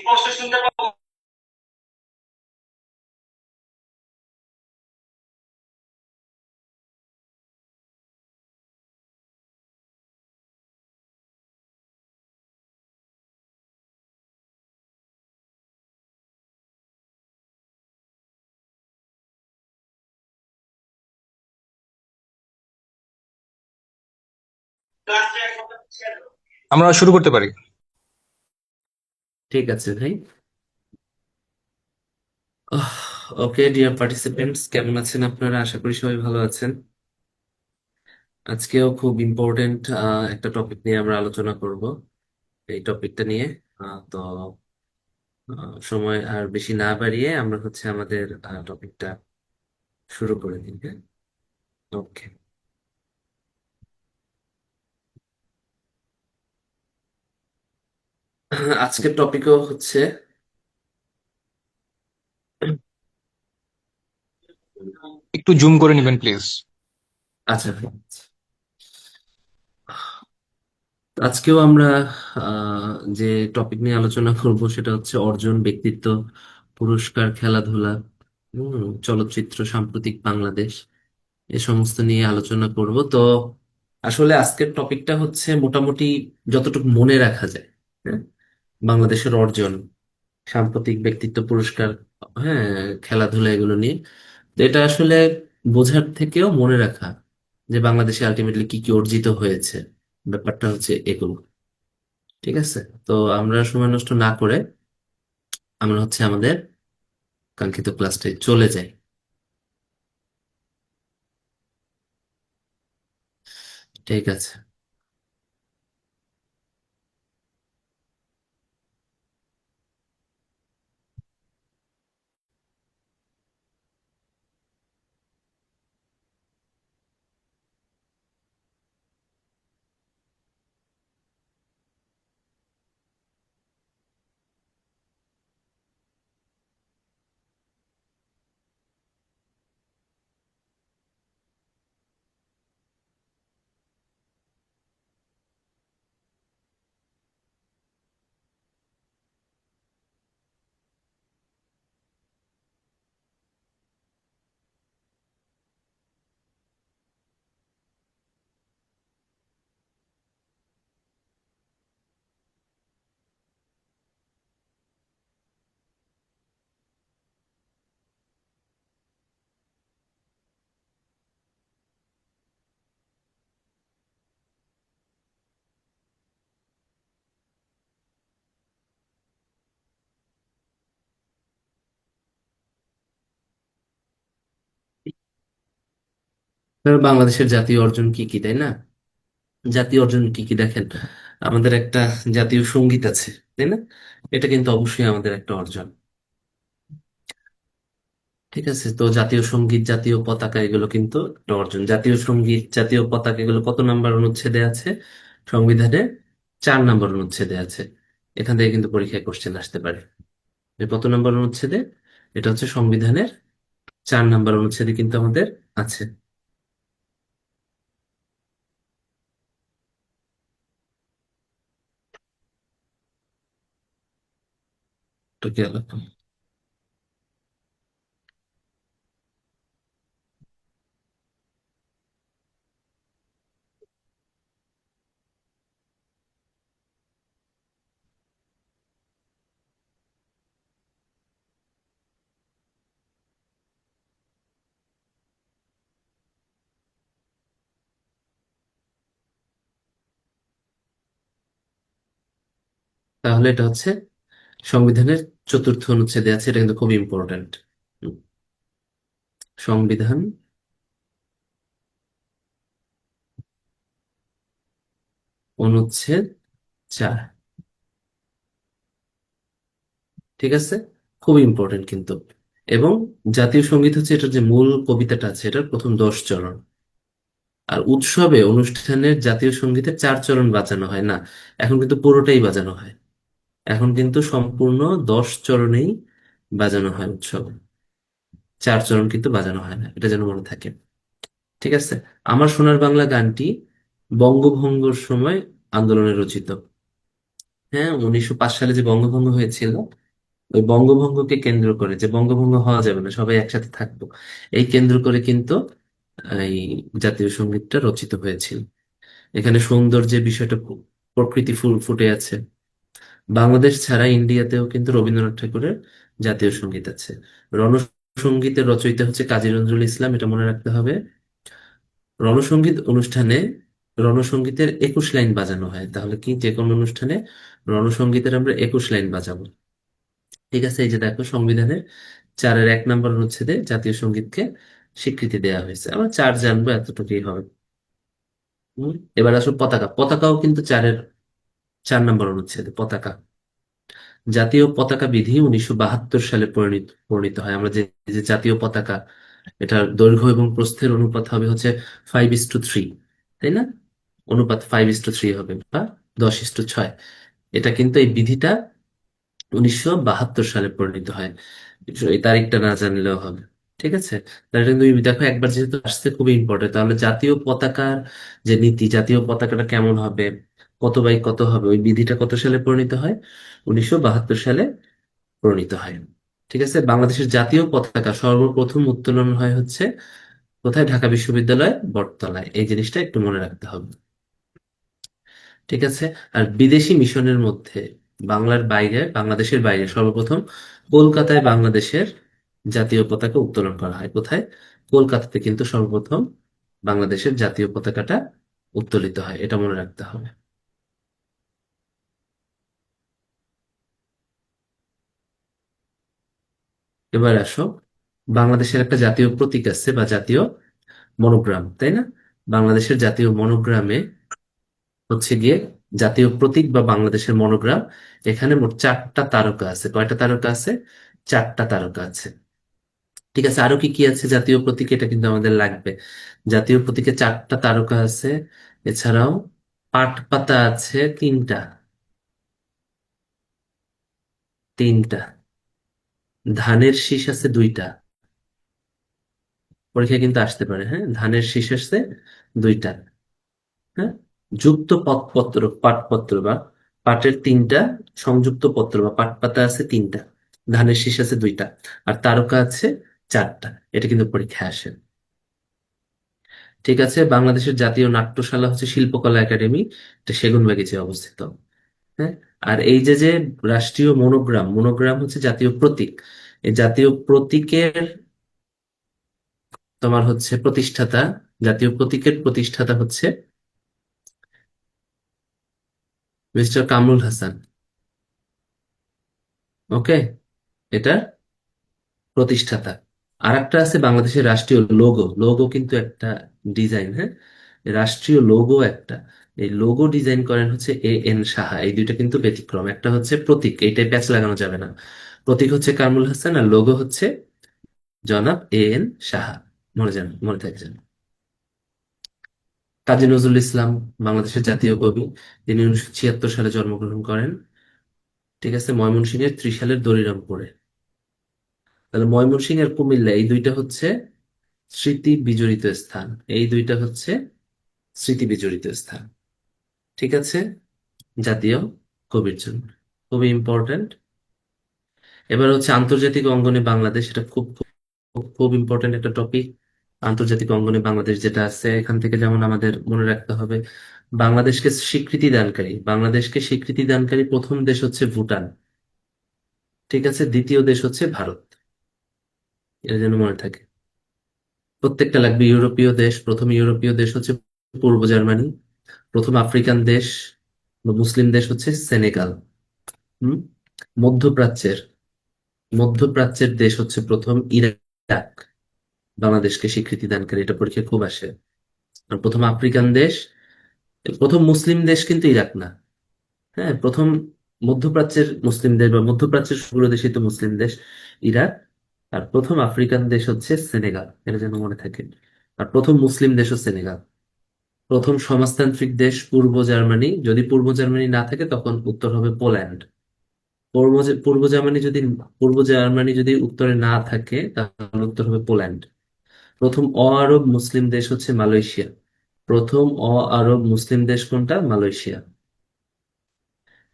স্পষ্ট শুনতে পাবো। আমরা শুরু করতে পারি। ঠিক আছে ভাই। ওকে ডিয়ার পার্টিসিপেন্টস, কেমন আছেন আপনারা? আশা করি সবাই ভালো আছেন। আজকেও খুব ইম্পর্টেন্ট একটা টপিক নিয়ে আমরা আলোচনা করব। এই টপিকটা নিয়ে তো সময় আর বেশি না বাড়িয়ে আমরা আমাদের টপিকটা শুরু করে দিই। হ্যাঁ, ওকে। আজকের টপিকও একটু জুম করে নেবেন প্লিজ। আচ্ছা, আজকেও আমরা যে টপিক নিয়ে আলোচনা করব সেটা হচ্ছে অর্জন, ব্যক্তিত্ব, পুরস্কার, খেলাধুলা, চলচ্চিত্র, সাম্প্রতিক বাংলাদেশ, এ সমস্ত নিয়ে আলোচনা করব। তো আসলে আজকের টপিকটা মোটামুটি যতটুকু মনে রাখা যায়, হ্যাঁ, বাংলাদেশের অর্জন, সাম্প্রতিক ব্যক্তিত্ব, পুরস্কার, হ্যাঁ, খেলাধুলা, এগুলো নিয়ে। তো এটা আসলে বোঝার থেকেও মনে রাখা যে বাংলাদেশে আলটিমেটলি কি কি অর্জিত হয়েছে, ব্যাপারটা এগুলো। ঠিক আছে, তো আমরা সময় নষ্ট না করে আমরা আমাদের কাঙ্ক্ষিত ক্লাসটায় চলে যাই। ঠিক আছে। ধরো বাংলাদেশের জাতীয় অর্জন কি কি, তাই না? জাতীয় অর্জন কি কি দেখেন, আমাদের একটা জাতীয় সঙ্গীত আছে, তাই না? এটা কিন্তু অবশ্যই আমাদের একটা অর্জন। ঠিক আছে, তো জাতীয় সঙ্গীত, জাতীয় পতাকা, এগুলো কিন্তু একটা অর্জন। জাতীয় সঙ্গীত, জাতীয় পতাকা, এগুলো কত নাম্বার অনুচ্ছেদে আছে? সংবিধানে 4 নাম্বার অনুচ্ছেদে আছে। এখান থেকে কিন্তু পরীক্ষায় কোশ্চেন আসতে পারে। যে কত নাম্বার অনুচ্ছেদে? এটা হচ্ছে সংবিধানের 4 নাম্বার অনুচ্ছেদে কিন্তু আমাদের আছে। তো কি হলো? তাহলে এটা সংবিধানের 4র্থ অনুচ্ছেদে আছে। এটা কিন্তু খুব ইম্পর্ট্যান্ট। সংবিধান অনুচ্ছেদ 4। ঠিক আছে, খুব ইম্পর্টেন্ট কিন্তু। এবং জাতীয় সঙ্গীত এটার যে মূল কবিতাটা আছে, এটার প্রথম 10 চরণ। আর উৎসবে, অনুষ্ঠানের জাতীয় সঙ্গীতের 4 চরণ বাজানো হয় না, এখন কিন্তু পুরোটাই বাজানো হয়। এখন কিন্তু সম্পূর্ণ 10 চরণেই বাজানো হয় উৎসবে। 4 চরণ কিন্তু বাজানো হয় না, এটা যেন মনে থাকে। ঠিক আছে। আমার সোনার বাংলা গানটি বঙ্গভঙ্গর সময় আন্দোলনে রচিত। হ্যাঁ, 1905 সালে যে বঙ্গভঙ্গ হয়েছিল, ওই বঙ্গভঙ্গকে কেন্দ্র করে, যে বঙ্গভঙ্গ হওয়া যাবে না, সবাই একসাথে থাকবো, এই কেন্দ্র করে কিন্তু এই জাতীয় সঙ্গীতটা রচিত হয়েছিল। এখানে সৌন্দর্যের বিষয়টা প্রকৃতি ফুটে আছে। বাংলাদেশ ছাড়া ইন্ডিয়াতেও কিন্তু রবীন্দ্রনাথ ঠাকুরের জাতীয় সঙ্গীত আছে। রণসঙ্গীতের রচয়িতা হচ্ছে কাজী নজরুল ইসলাম, এটা মনে রাখতে হবে। রণসঙ্গীত অনুষ্ঠানে রণসঙ্গীতের 21 লাইন বাজানো হয়, তাহলে কি যে কোনো অনুষ্ঠানে রণসঙ্গীতের আমরা 21 লাইন বাজাবো। ঠিক আছে, এই যে দেখো সংবিধানের 4-1 নম্বর অনুচ্ছেদে জাতীয় সঙ্গীতকে স্বীকৃতি দেওয়া হয়েছে। আমরা 4 জানবো, এতটুকুই হবে। এবার আসো পতাকা। পতাকাও কিন্তু 4-নম্বর অনুচ্ছেদে পতাকা। জাতীয় পতাকা বিধি 1972 সালে প্রণীত হয়। আমরা যে যে জাতীয় পতাকা, এটার দৈর্ঘ্য এবং প্রস্থের অনুপাত হবে হচ্ছে 5:3, তাই না? অনুপাত 5:3 হবে, বা 10:6। এটা কিন্তু এই বিধিটা 1972 সালে প্রণীত হয়। এই তারিখটা না জানলেও হবে। ঠিক আছে, তাহলে এটা তুমি দেখো, একবার যেহেতু আসছে, খুবই ইম্পর্টেন্ট। তাহলে জাতীয় পতাকার যে নীতি, জাতীয় পতাকাটা কেমন হবে, কত বাই কত হবে, ওই বিধিটা কত সালে প্রণীত হয়? 1972 সালে প্রণীত হয়। ঠিক আছে, বাংলাদেশের জাতীয় পতাকা সর্বপ্রথম উত্তোলন হয় হচ্ছে কোথায়? ঢাকা বিশ্ববিদ্যালয় বটতলায়। এই জিনিসটা একটু মনে রাখতে হবে। ঠিক আছে। আর বিদেশি মিশনের মধ্যে বাংলার বাইরে, বাংলাদেশের বাইরে সর্বপ্রথম কলকাতায় বাংলাদেশের জাতীয় পতাকা উত্তোলন করা হয়। কোথায়? কলকাতাতে কিন্তু সর্বপ্রথম বাংলাদেশের জাতীয় পতাকাটা উত্তোলিত হয়, এটা মনে রাখতে হবে। এবার আসো, বাংলাদেশের একটা জাতীয় প্রতীক আছে, বা জাতীয় মনোগ্রাম, তাই না? বাংলাদেশের জাতীয় মনোগ্রামে হচ্ছে গিয়ে, জাতীয় প্রতীক বা বাংলাদেশের মনোগ্রাম, এখানে মোট 4টা তারকা আছে। কয়টা তারকা আছে? 4টা তারকা আছে। ঠিক আছে, আরো কি কি আছে জাতীয় প্রতীকে? এটা কিন্তু আমাদের লাগবে। জাতীয় প্রতীকে 4টা তারকা আছে। এছাড়াও পাট পাতা আছে 3টা। 3টা। ধানের শীষ আছে 2টা। পরীক্ষায় কিন্তু আসতে পারে, হ্যাঁ, ধানের শীষ আছে 2টা। হ্যাঁ, যুক্ত পত্র, পাটপত্র বা পাটের 3টা, সংযুক্ত পত্র বা পাট পাতা আছে 3টা। ধানের শীষ আছে 2টা। আর তারকা আছে 4টা। এটা কিন্তু পরীক্ষায় আসে। ঠিক আছে, বাংলাদেশের জাতীয় নাট্যশালা হচ্ছে শিল্পকলা একাডেমি, এটা সেগুনবাগিচে অবস্থিত। হ্যাঁ। আর এই যে যে রাষ্ট্রীয় মনোগ্রাম, মনোগ্রাম হচ্ছে জাতীয় প্রতীক। এই জাতীয় প্রতীকের তোমার হচ্ছে প্রতিষ্ঠাতা, জাতীয় প্রতীকের প্রতিষ্ঠাতা হচ্ছে মিস্টার কামরুল হাসান। ওকে, এটা প্রতিষ্ঠাতা। আর একটা আছে বাংলাদেশের রাষ্ট্রীয় লোগো। লোগো কিন্তু একটা ডিজাইন, হ্যাঁ, রাষ্ট্রীয় লোগো একটা। এই লোগো ডিজাইন করেন হচ্ছে এন সাহা। এই দুইটা কিন্তু ব্যতিক্রম। একটা হচ্ছে প্রতীক, এইটাই প্যাচ লাগানো যাবে না। প্রতীক হচ্ছে কামরুল হাসান, আর লোগো হচ্ছে জনাব এন সাহা। মনে থাকে যেন। কাজী নজরুল ইসলাম বাংলাদেশের জাতীয় কবি। তিনি 1976 সালে জন্মগ্রহণ করেন। ঠিক আছে, ময়মনসিংহের ত্রিশালের দড়িরামপুরে। তাহলে ময়মনসিংহ আর কুমিল্লা, এই দুইটা হচ্ছে স্মৃতি বিজড়িত স্থান। এই দুইটা হচ্ছে স্মৃতি বিজড়িত স্থান। ঠিক আছে, জাতীয় কবির জন্য খুবই ইম্পর্ট্যান্ট। এবার হচ্ছে আন্তর্জাতিক অঙ্গনে বাংলাদেশ। এটা খুব খুব খুব ইম্পর্ট্যান্ট একটা টপিক। আন্তর্জাতিক অঙ্গনে বাংলাদেশ যেটা আছে, এখান থেকে যেমন আমাদের মনে রাখতে হবে, বাংলাদেশকে স্বীকৃতি দানকারী প্রথম দেশ হচ্ছে ভুটান। ঠিক আছে, দ্বিতীয় দেশ হচ্ছে ভারত। এটা যেন মনে থাকে। প্রত্যেকটা লাগবে। ইউরোপীয় দেশ, প্রথম ইউরোপীয় দেশ হচ্ছে পূর্ব জার্মানি। প্রথম আফ্রিকান দেশ বা মুসলিম দেশ হচ্ছে সেনেগাল। হুম। মধ্যপ্রাচ্যের মধ্যপ্রাচ্যের দেশ হচ্ছে প্রথম ইরাক। বাংলাদেশকে স্বীকৃতি দানকারী, এটা পরীক্ষা খুব আসে। আর প্রথম আফ্রিকান দেশ, প্রথম মুসলিম দেশ কিন্তু ইরাক না। হ্যাঁ, প্রথম মধ্যপ্রাচ্যের মুসলিম দেশ বা মধ্যপ্রাচ্যের সবগুলো দেশই তো মুসলিম দেশ, ইরাক। আর প্রথম আফ্রিকান দেশ হচ্ছে সেনেগাল, এটা যেন মনে থাকে। আর প্রথম মুসলিম দেশও সেনেগাল। প্রথম সমাজতান্ত্রিক দেশ পূর্ব জার্মানি। যদি পূর্ব জার্মানি না থাকে, তখন উত্তর হবে পোল্যান্ড। পূর্ব জার্মানি যদি, উত্তরে না থাকে, তাহলে উত্তর হবে পোল্যান্ড। প্রথম অ আরব মুসলিম দেশ হচ্ছে মালয়েশিয়া। প্রথম অ আরব মুসলিম দেশ কোনটা? মালয়েশিয়া।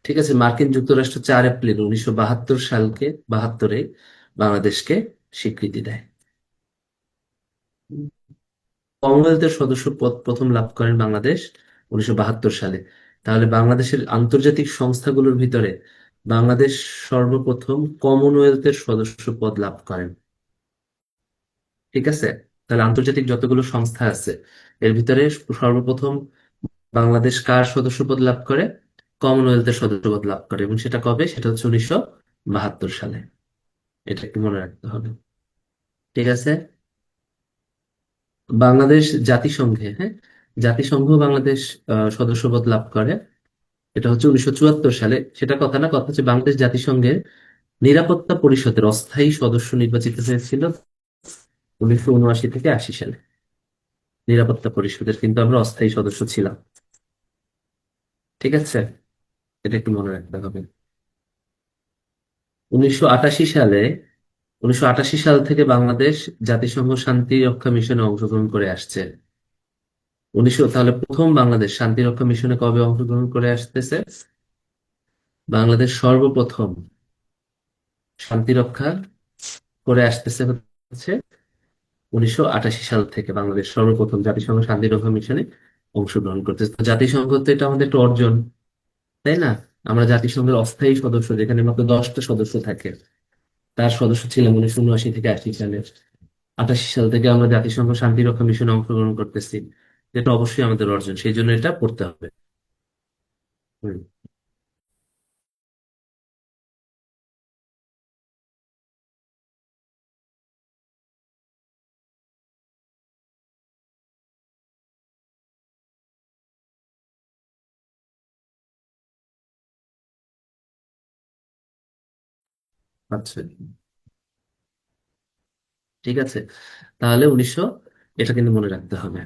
ঠিক আছে, মার্কিন যুক্তরাষ্ট্র 4 এপ্রিল 1972 সালে বাংলাদেশকে স্বীকৃতি দেয়। কমনওয়েলথের সদস্য পদ প্রথম লাভ করেন বাংলাদেশ 1972 সালে। তাহলে বাংলাদেশের আন্তর্জাতিক সংস্থাগুলোর ভিতরে বাংলাদেশ সর্বপ্রথম কমনওয়েলথের সদস্য পদ লাভ করেন। ঠিক আছে, তাহলে আন্তর্জাতিক যতগুলো সংস্থা আছে এর ভিতরে সর্বপ্রথম বাংলাদেশ কার সদস্যপদ লাভ করে? কমনওয়েলথের সদস্যপদ লাভ করে, এবং সেটা কবে? সেটা হচ্ছে 1972 সালে। এটা একটু মনে রাখতে হবে। ঠিক আছে। বাংলাদেশ জাতিসংঘে, হ্যাঁ, জাতিসংঘ বাংলাদেশ সদস্যপদ লাভ করে। এটা হচ্ছে 1974 সালে। সেটা কথা না, কথা হচ্ছে বাংলাদেশ জাতিসংঘের নিরাপত্তা পরিষদের অস্থায়ী সদস্য নির্বাচিত হয়েছিল 1979 থেকে 80 সালে। নিরাপত্তা পরিষদের কিন্তু আমরা অস্থায়ী সদস্য ছিলাম। ঠিক আছে, এটা একটু মনে রাখতে হবে। 1988 সালে 1988 সাল থেকে বাংলাদেশ জাতিসংঘ শান্তি রক্ষা মিশনে অংশগ্রহণ করে আসছে। তাহলে প্রথম বাংলাদেশ শান্তি রক্ষা মিশনে কবে অংশগ্রহণ করে আসতেছে? বাংলাদেশ সর্বপ্রথম শান্তি রক্ষা করে আসতেছে হচ্ছে 1988 সাল থেকে বাংলাদেশ সর্বপ্রথম জাতিসংঘ শান্তি রক্ষা মিশনে অংশগ্রহণ করতেছে। তো জাতিসংঘ তো এটা আমাদের একটা অর্জন, তাই না? আমরা জাতিসংঘের অস্থায়ী সদস্য, যেখানে মাত্র 10টা সদস্য থাকে, তার সদস্য ছিলাম 1979 থেকে 80 সালে। 88 সাল থেকে আমরা জাতিসংঘ শান্তি রক্ষা মিশনে অংশগ্রহণ করতেছি, যেটা অবশ্যই আমাদের অর্জন, সেই জন্য এটা পড়তে হবে। হুম। আচ্ছা, ঠিক আছে, তাহলে এটা কিন্তু মনে রাখতে হবে।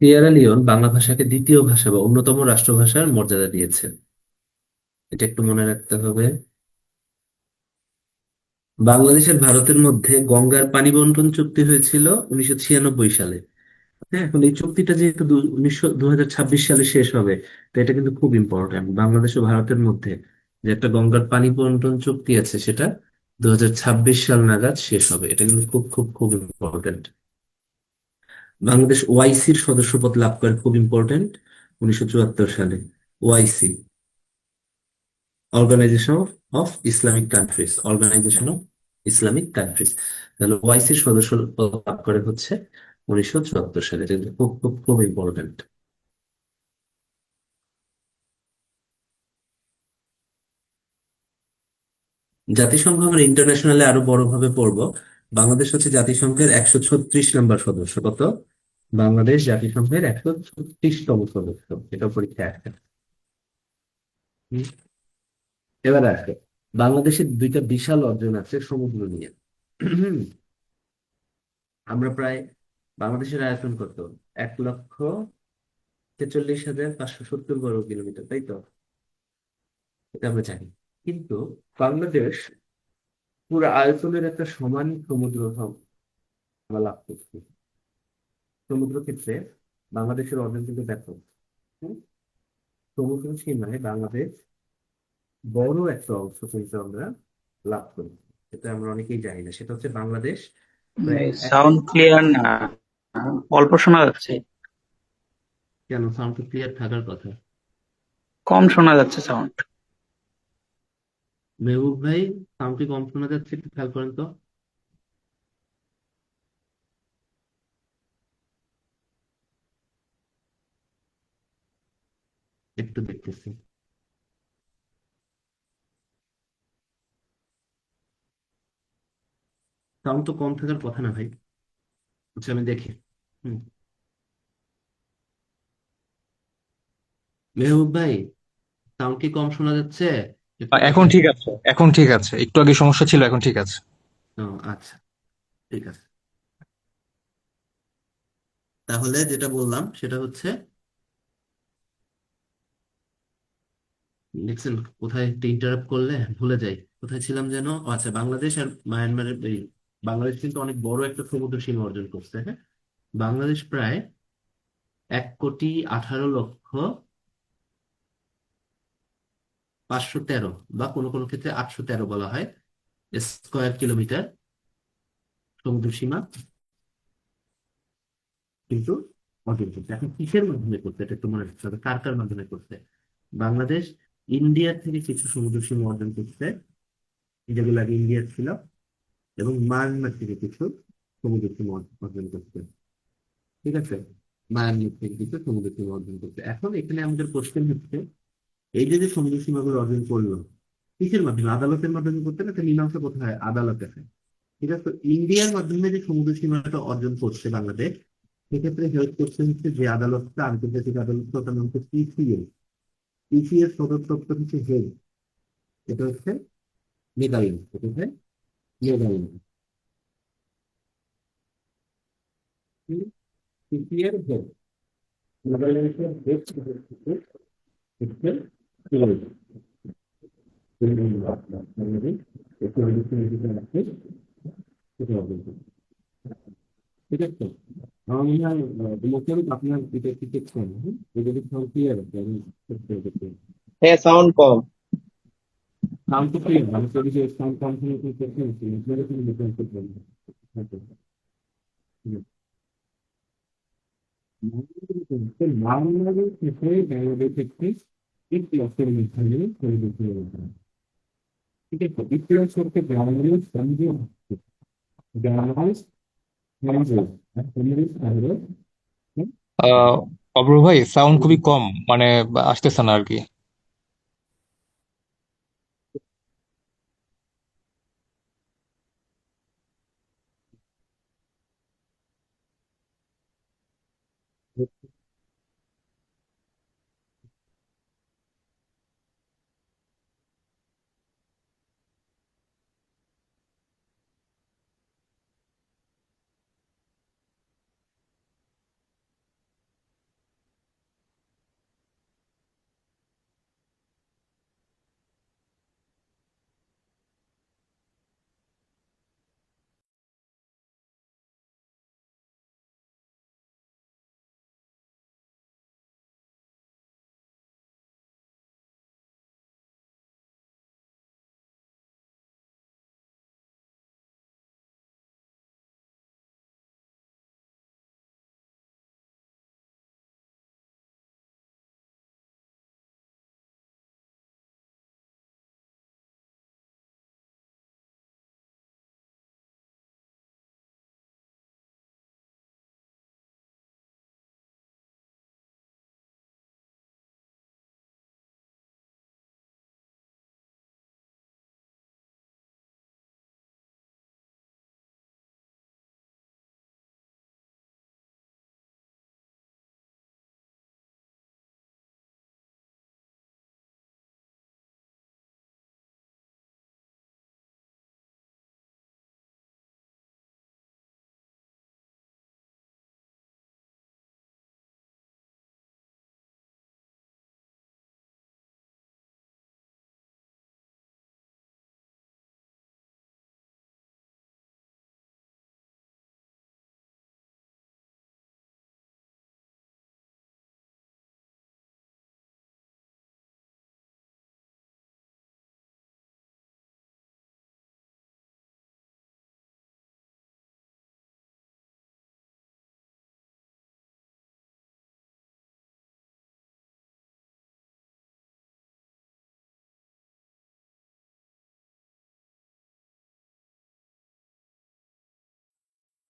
সিয়েরা লিওন বাংলা ভাষাকে দ্বিতীয় ভাষা বা অন্যতম রাষ্ট্রভাষার মর্যাদা দিয়েছে। এটা একটু মনে রাখতে হবে। বাংলাদেশের ভারতের মধ্যে গঙ্গার পানি বন্টন চুক্তি হয়েছিল 1996 সালে। হ্যাঁ, এখন এই চুক্তিটা যেহেতু 2026 সালে শেষ হবে, তো এটা কিন্তু খুব ইম্পর্টেন্ট। বাংলাদেশ ও ভারতের মধ্যে যে একটা গঙ্গার পানি বন্টন চুক্তি আছে, সেটা 2026 সাল নাগাদ শেষ হবে। এটা কিন্তু খুব খুব খুব ইম্পর্টেন্ট। বাংলাদেশ ওআইসির সদস্যপদ লাভ করে, খুব ইম্পর্টেন্ট, 1974 সালে। OIC, organisation of Islamic countries, organisation of Islamic countries. তাহলে ওআইসির সদস্যপদ লাভ করে হচ্ছে 1974 সালে। এটা কিন্তু খুব খুব খুব ইম্পর্টেন্ট। জাতিসংঘ আমরা ইন্টারন্যাশনালে আরো বড় ভাবে পড়বো। বাংলাদেশ হচ্ছে জাতিসংঘের 136 নম্বর সদস্য। কত? বাংলাদেশ জাতিসংঘের 136তম সদস্য। এটা পরীক্ষায় আসে। হুম। এবার আসে, বাংলাদেশের দুইটা বিশাল অর্জন আছে সমুদ্র নিয়ে। হুম। আমরা প্রায়, বাংলাদেশের আয়তন কত? 1,43,570 বর্গ কিলোমিটার, তাই তো? এটা আমরা জানি। কিন্তু বাংলাদেশ পুরো আয়তনের একটা সমান সমুদ্র আমরা লাভ করছি। সমুদ্র ক্ষেত্রে বাংলাদেশের অর্জন কিন্তু ব্যাপক। হুম? সমুদ্র সীমায় বাংলাদেশ বড় একটা অংশ কিন্তু আমরা লাভ করি। এটা আমরা অনেকেই জানি না। সেটা হচ্ছে বাংলাদেশ প্রায় এক। সাউন্ড ক্লিয়ার না, অল্প শোনা যাচ্ছে। কেন, সাউন্ড ক্লিয়ার থাকার কথা। কম শোনা যাচ্ছে সাউন্ড। মেহবুব ভাই, সাউন্ড কি কম শোনা যাচ্ছে? একটু খেয়াল করেন তো। একটু দেখতেছি। সাউন্ড তো কম থাকার কথা না ভাই। আচ্ছা, আমি দেখি। হুম। মেহবুব ভাই, সাউন্ড কি কম শোনা যাচ্ছে? একটু এখন দেখেন। ঠিক আছে, এখন ঠিক আছে, একটু আগে সমস্যা ছিল, এখন ঠিক আছে। ও, আচ্ছা, ঠিক আছে। তাহলে যেটা বললাম সেটা হচ্ছে দেখছেন কোথায় একটা ইন্টারাপ্ট করলে ভুলে যাই, কোথায় ছিলাম যেন? ও আচ্ছা, বাংলাদেশ আর মায়ানমারের বাংলাদেশ কিন্তু অনেক বড় একটা সমুদ্র সীমা অর্জন করছে, হ্যাঁ। বাংলাদেশ প্রায় 1,18,00,000 513, বা কোনো কোনো ক্ষেত্রে 813 বলা হয়, স্কোয়ার কিলোমিটার সমুদ্র সীমা কিন্তু অর্জন করছে। এখন কিসের মাধ্যমে করছে এটা একটু মনে রাখতে হবে, কার কার মাধ্যমে করছে। বাংলাদেশ ইন্ডিয়ার থেকে কিছু সমুদ্র সীমা অর্জন করছে, যেগুলো আগে ইন্ডিয়ার ছিল, এবং মায়ানমার থেকে কিছু সমুদ্র সীমা অর্জন করছে। ঠিক আছে, মায়ানমার থেকে কিছু সমুদ্র সীমা অর্জন করছে। এখন এখানে আমাদের কোশ্চেন হচ্ছে, এই যে যে সমুদ্র সীমাগুলো অর্জন করলো, কিসের মাধ্যমে? আদালতের মাধ্যমে করতে না, তো মীমাংসা কোথায়? আদালতে। ঠিক আছে, তো ইন্ডিয়ার মাধ্যমে যে সমুদ্র সীমাটা অর্জন করছে বাংলাদেশ, সেক্ষেত্রে হেল্প করছে হচ্ছে যে আদালতটা, আন্তর্জাতিক আদালত, ওটার নাম হচ্ছে পিসিএ। পিসিএর সদর দপ্তর হচ্ছে হেগ, এটা হচ্ছে নেদারল্যান্ড, এটা হচ্ছে নেদারল্যান্ড। পিসিএর হেগ, নেদারল্যান্ডসের হেগ হচ্ছে ফিলাডেলফিয়া। ঠিক আছে, আমার মনে হয় মোটামুটি আপনার এটা টিকিট কম, হ্যাঁ? এটা যদি ক্লিয়ার আছে আমি হ্যাঁ, সাউন্ড কম। নাম তো ক্লিয়ার, আমি তো যে সাউন্ড কনফারেন্স করতে হচ্ছে আপনাদের কোনো ডিফারেন্স করতে হবে না। আচ্ছা, হুম। বাংলাদেশ থেকে বাংলাদেশ একটি ইতিহাসের মধ্যে পরিণত হয়েছে। ঠিক আছে, ইতিহাস করতে বাংলাদেশ সঙ্গে বাংলাদেশ বাংলাদেশ বাংলাদেশ আরো আহ অব্র ভাই, সাউন্ড খুবই কম, মানে আসতেছে না আর কি।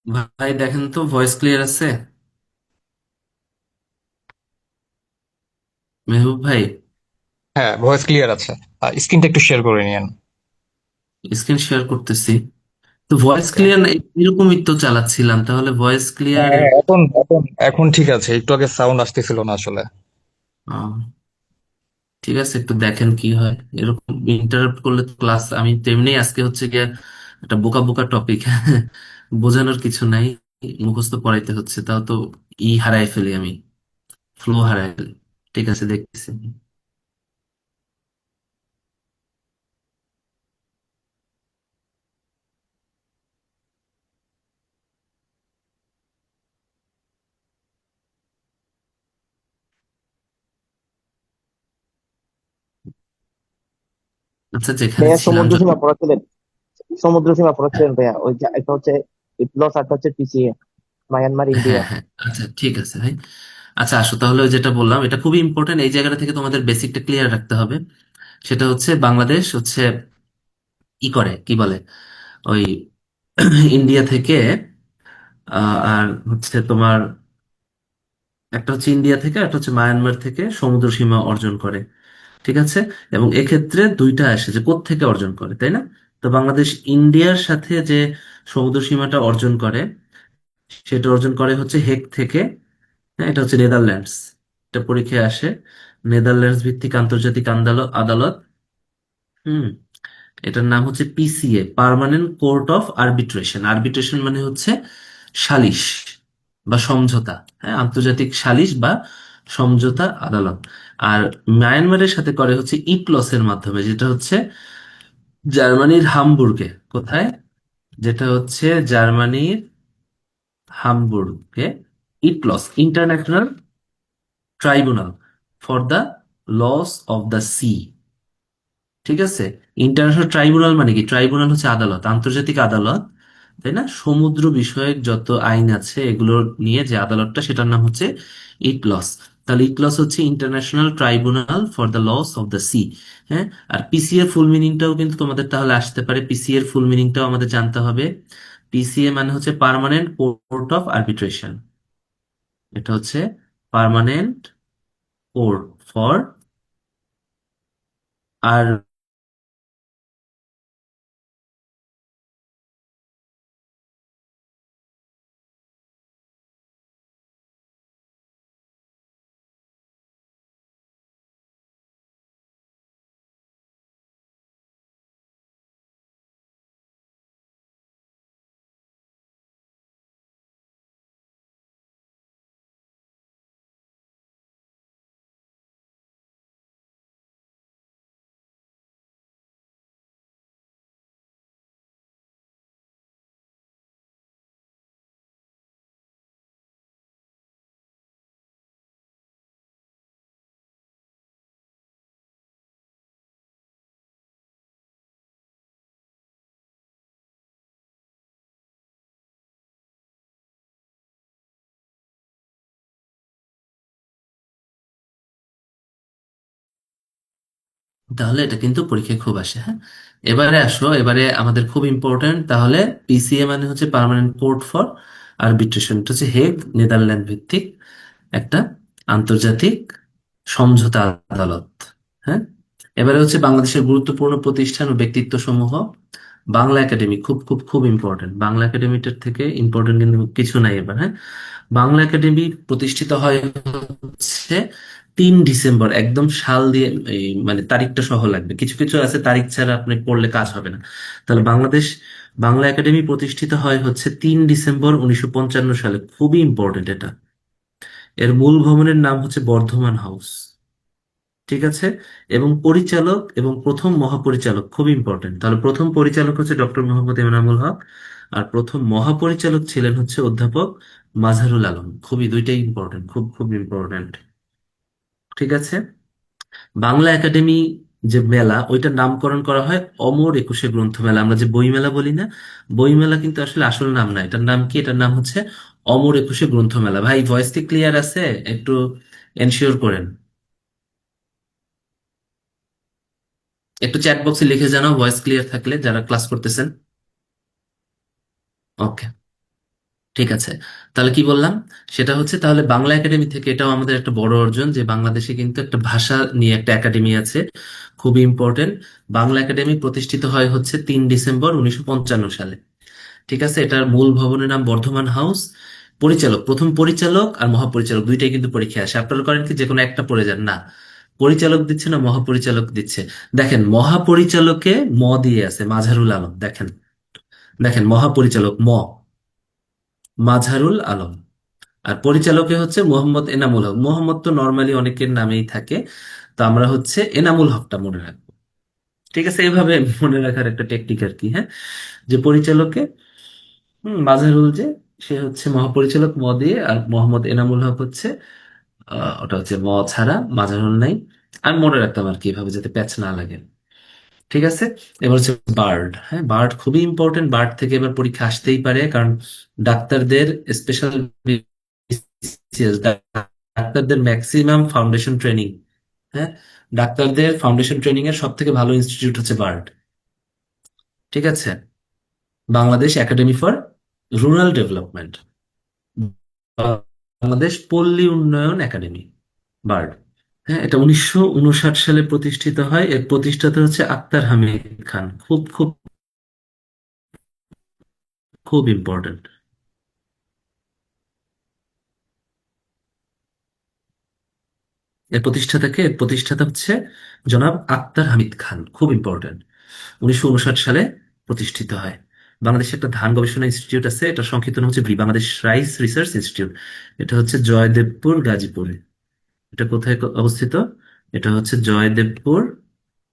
ভাই দেখেন তো ভয়েস ক্লিয়ার আছে? মেহবুব ভাই, হ্যাঁ, ভয়েস ক্লিয়ার আছে। স্ক্রিনটা একটু শেয়ার করে নিয়েন। স্ক্রিন শেয়ার করতেছি। তো ভয়েস ওকে। ক্লিয়ার না, এরকমই তো চালাচ্ছিলাম, তাহলে ভয়েস হ্যাঁ ক্লিয়ার। হ্যাঁ, এখন এখন এখন ঠিক আছে, একটু আগে সাউন্ড আসতেছিল না আসলে। ঠিক আছে, একটু দেখেন কি হয়। এরকম ইন্টারাপ্ট করলে তো ক্লাস, আমি তেমনি আজকে হচ্ছে গিয়ে একটা বোকা বোকা টপিক বোঝানোর কিছু নাই, মুখস্থ পড়াইতে হচ্ছে, তাও তো হারাই ফেলি আমি, ফ্লো হারাই ফেলি। ঠিক আছে, দেখতেছি। আচ্ছা, যেখানে ভাইয়া ছিলাম সমুদ্র যখন। সীমা পড়াচ্ছিলেন, সমুদ্র সীমা পড়াচ্ছিলেন ভাইয়া, ওই যে একটা হচ্ছে ইপলস, একটা হচ্ছে পিসিএ, মায়ানমার, ইন্ডিয়া। হ্যাঁ, হ্যাঁ, আচ্ছা, ঠিক আছে ভাই। আচ্ছা, আসো তাহলে ওই যেটা বললাম এটা খুবই ইম্পর্টেন্ট, এই জায়গাটা থেকে তোমাদের বেসিকটা ক্লিয়ার রাখতে হবে। সেটা হচ্ছে বাংলাদেশ হচ্ছে কি বলে ওই ইন্ডিয়া থেকে আর হচ্ছে তোমার একটা হচ্ছে ইন্ডিয়া থেকে, একটা হচ্ছে মায়ানমার থেকে সমুদ্র সীমা অর্জন করে। ঠিক আছে। এবং এক্ষেত্রে দুইটা আসে যে কোত্থেকে অর্জন করে, তাই না? তো বাংলাদেশ ইন্ডিয়ার সাথে যে সমুদ্র সীমাটা অর্জন করে, সেটা অর্জন করে হচ্ছে হেগ থেকে। হ্যাঁ, এটা হচ্ছে নেদারল্যান্ডস। এটা পরীক্ষায় আসে। নেদারল্যান্ডস ভিত্তিক আন্তর্জাতিক আদালত। হুম। এটার নাম হচ্ছে PCA, permanent court of arbitration. Arbitration মানে হচ্ছে সালিশ বা সমঝোতা। হ্যাঁ, আন্তর্জাতিক সালিশ বা সমঝোতা আদালত। আর মায়ানমারের সাথে করে হচ্ছে ইপলসের মাধ্যমে, যেটা হচ্ছে জার্মানির হামবুর্গে। কোথায়? যেটা হচ্ছে জার্মানির হামবুর্গে। ইপলস, international tribunal for the loss of the sea. ঠিক আছে। ইন্টারন্যাশনাল ট্রাইব্যুনাল মানে কি? ট্রাইব্যুনাল হচ্ছে আদালত, আন্তর্জাতিক আদালত, তাই না? সমুদ্র বিষয়ক যত আইন আছে এগুলো নিয়ে যে আদালতটা, সেটার নাম হচ্ছে ইটলস। তাহলে ইটলস হচ্ছে international tribunal for the loss of the sea. হ্যাঁ। আর পিসিএ ফুল মিনিংটাও কিন্তু তোমাদের তাহলে আসতে পারে, পিসিএ এর ফুল মিনিংটাও আমাদের জানতে হবে। পিসিএ মানে হচ্ছে পার্মানেন্ট কোর্ট অফ আরবিট্রেশন। এটা হচ্ছে পার্মানেন্ট কোর্ট ফর আর তাহলে এটা কিন্তু পরীক্ষায় খুব আসে। হ্যাঁ। এবারে আসো, এবারে আমাদের খুব ইম্পর্টেন্ট তাহলে পিসিএ মানে হচ্ছে পার্মানেন্ট কোর্ট ফর আরবিট্রেশন। এটা হচ্ছে হেগ, নেদারল্যান্ড ভিত্তিক একটা আন্তর্জাতিক সমঝোতা আদালত। হ্যাঁ। এবারে হচ্ছে বাংলাদেশের গুরুত্বপূর্ণ প্রতিষ্ঠান ও ব্যক্তিত্ব সমূহ। বাংলা একাডেমি খুব খুব খুব ইম্পর্টেন্ট, বাংলা একাডেমিটার থেকে ইম্পর্টেন্ট কিন্তু কিছু নাই এবার। হ্যাঁ। বাংলা একাডেমি প্রতিষ্ঠিত হয় হচ্ছে 3 ডিসেম্বর, একদম সাল দিয়ে এই মানে তারিখটা সহ লাগবে, কিছু কিছু আছে তারিখ ছাড়া আপনি পড়লে কাজ হবে না। তাহলে বাংলাদেশ বাংলা একাডেমি প্রতিষ্ঠিত হয় হচ্ছে 3 ডিসেম্বর 1955 সালে। খুবই ইম্পর্টেন্ট এটা। এর মূল ভবনের নাম হচ্ছে বর্ধমান হাউস। ঠিক আছে। এবং পরিচালক এবং প্রথম মহাপরিচালক খুব ইম্পর্টেন্ট। তাহলে প্রথম পরিচালক হচ্ছে ডক্টর মোহাম্মদ এনামুল হক, আর প্রথম মহাপরিচালক ছিলেন হচ্ছে অধ্যাপক মাজহারুল আলম। খুবই দুইটাই ইম্পর্টেন্ট, খুব খুব ইম্পর্টেন্ট। ঠিক আছে। বাংলা একাডেমি যে মেলা, ওইটার নামকরণ করা হয় অমর একুশে গ্রন্থ মেলা। আমরা যে বই মেলা বলি না, বই মেলা কিন্তু আসলে আসল নাম না, এটার নাম কি? এটার নাম হচ্ছে অমর একুশে গ্রন্থ মেলা। ভাই, ভয়েস কি ক্লিয়ার আছে? একটু এনশিওর করেন। একটু চ্যাট বক্সে লিখে জানাও ভয়েস ক্লিয়ার থাকলে, যারা ক্লাস করতেছেন। ওকে, ঠিক আছে। তাহলে কি বললাম? সেটা হচ্ছে তাহলে বাংলা একাডেমি থেকে, এটাও আমাদের একটা বড় অর্জন যে বাংলাদেশে কিন্তু একটা ভাষা নিয়ে একটা একাডেমি আছে, খুবই ইম্পর্টেন্ট। বাংলা একাডেমি প্রতিষ্ঠিত হয় হচ্ছে 3 ডিসেম্বর 1955 সালে। ঠিক আছে। এটার মূল ভবনের নাম বর্ধমান হাউস। পরিচালক, প্রথম পরিচালক আর মহাপরিচালক দুইটাই কিন্তু পরীক্ষায় আসে। আপনারা করেন কি যে কোনো একটা পড়ে যান? না, পরিচালক দিচ্ছে না মহাপরিচালক দিচ্ছে। দেখেন মহাপরিচালকে ম দিয়ে আছে, মাঝারুল আলম। দেখেন, দেখেন মহাপরিচালক মাঝারুল আলম। আর পরিচালকে হচ্ছে মোহাম্মদ এনামুল হক। মোহাম্মদ তো নর্মালি অনেকের নামেই থাকে, তো আমরা হচ্ছে এনামুল হকটা মনে রাখবো। ঠিক আছে। এইভাবে মনে রাখার একটা টেকনিক আর কি। হ্যাঁ। যে পরিচালকে মাঝারুল, যে সে হচ্ছে মহাপরিচালক ম দিয়ে, আর মোহাম্মদ এনামুল হক হচ্ছে ওটা হচ্ছে ম ছাড়া, মাঝারুল নাই। আমি মনে রাখতাম আর কি এভাবে, যাতে প্যাচ না লাগে। ঠিক আছে, এবার হচ্ছে বার্ড। হ্যাঁ, বার্ড খুবই ইম্পর্টেন্ট। বার্ড থেকে এবার পরীক্ষা আসতেই পারে, কারণ ডাক্তারদের স্পেশাল ডাক্তারদের ম্যাক্সিমাম ফাউন্ডেশন ট্রেনিং, হ্যাঁ, ডাক্তারদের ফাউন্ডেশন ট্রেনিং এর সব থেকে ভালো ইনস্টিটিউট হচ্ছে বার্ড। ঠিক আছে, Bangladesh academy for rural development, Bangladesh পল্লী উন্নয়ন একাডেমি, বার্ড। হ্যাঁ, এটা 1959 সালে প্রতিষ্ঠিত হয়। এর প্রতিষ্ঠাতা হচ্ছে আক্তার হামিদ খান। খুব খুব খুব ইম্পর্টেন্ট। এর প্রতিষ্ঠাতা হচ্ছে জনাব আক্তার হামিদ খান। খুব ইম্পর্টেন্ট। 1959 সালে প্রতিষ্ঠিত হয়। বাংলাদেশে একটা ধান গবেষণা ইনস্টিটিউট আছে, এটা সংক্ষিপ্ত নাম হচ্ছে বাংলাদেশ রাইস রিসার্চ ইনস্টিটিউট। এটা হচ্ছে জয়দেবপুর, গাজীপুরে। এটা কোথায় অবস্থিত? এটা হচ্ছে জয়দেবপুর,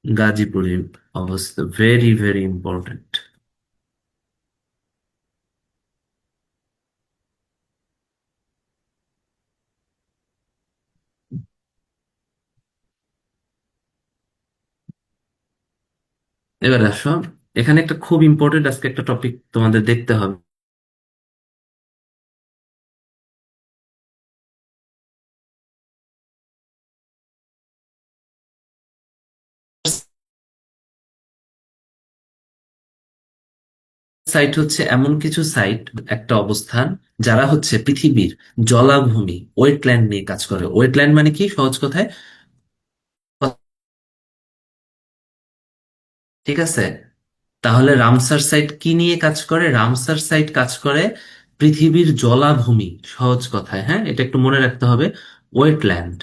গাজীপুরে অবস্থিত। Very very important. এবার আসো, এখানে একটা খুব ইম্পর্টেন্ট আজকে একটা টপিক তোমাদের দেখতে হবে। সাইট হচ্ছে এমন কিছু সাইট, একটা অবস্থান, যারা হচ্ছে পৃথিবীর জলাভূমি, ওয়েটল্যান্ড নিয়ে কাজ করে। ওয়েটল্যান্ড মানে কি, সহজ কথায়? ঠিক আছে, তাহলে রামসার সাইট কি নিয়ে কাজ করে? রামসার সাইট কাজ করে পৃথিবীর জলাভূমি, সহজ কথায়। হ্যাঁ, এটা একটু মনে রাখতে হবে। ওয়েটল্যান্ড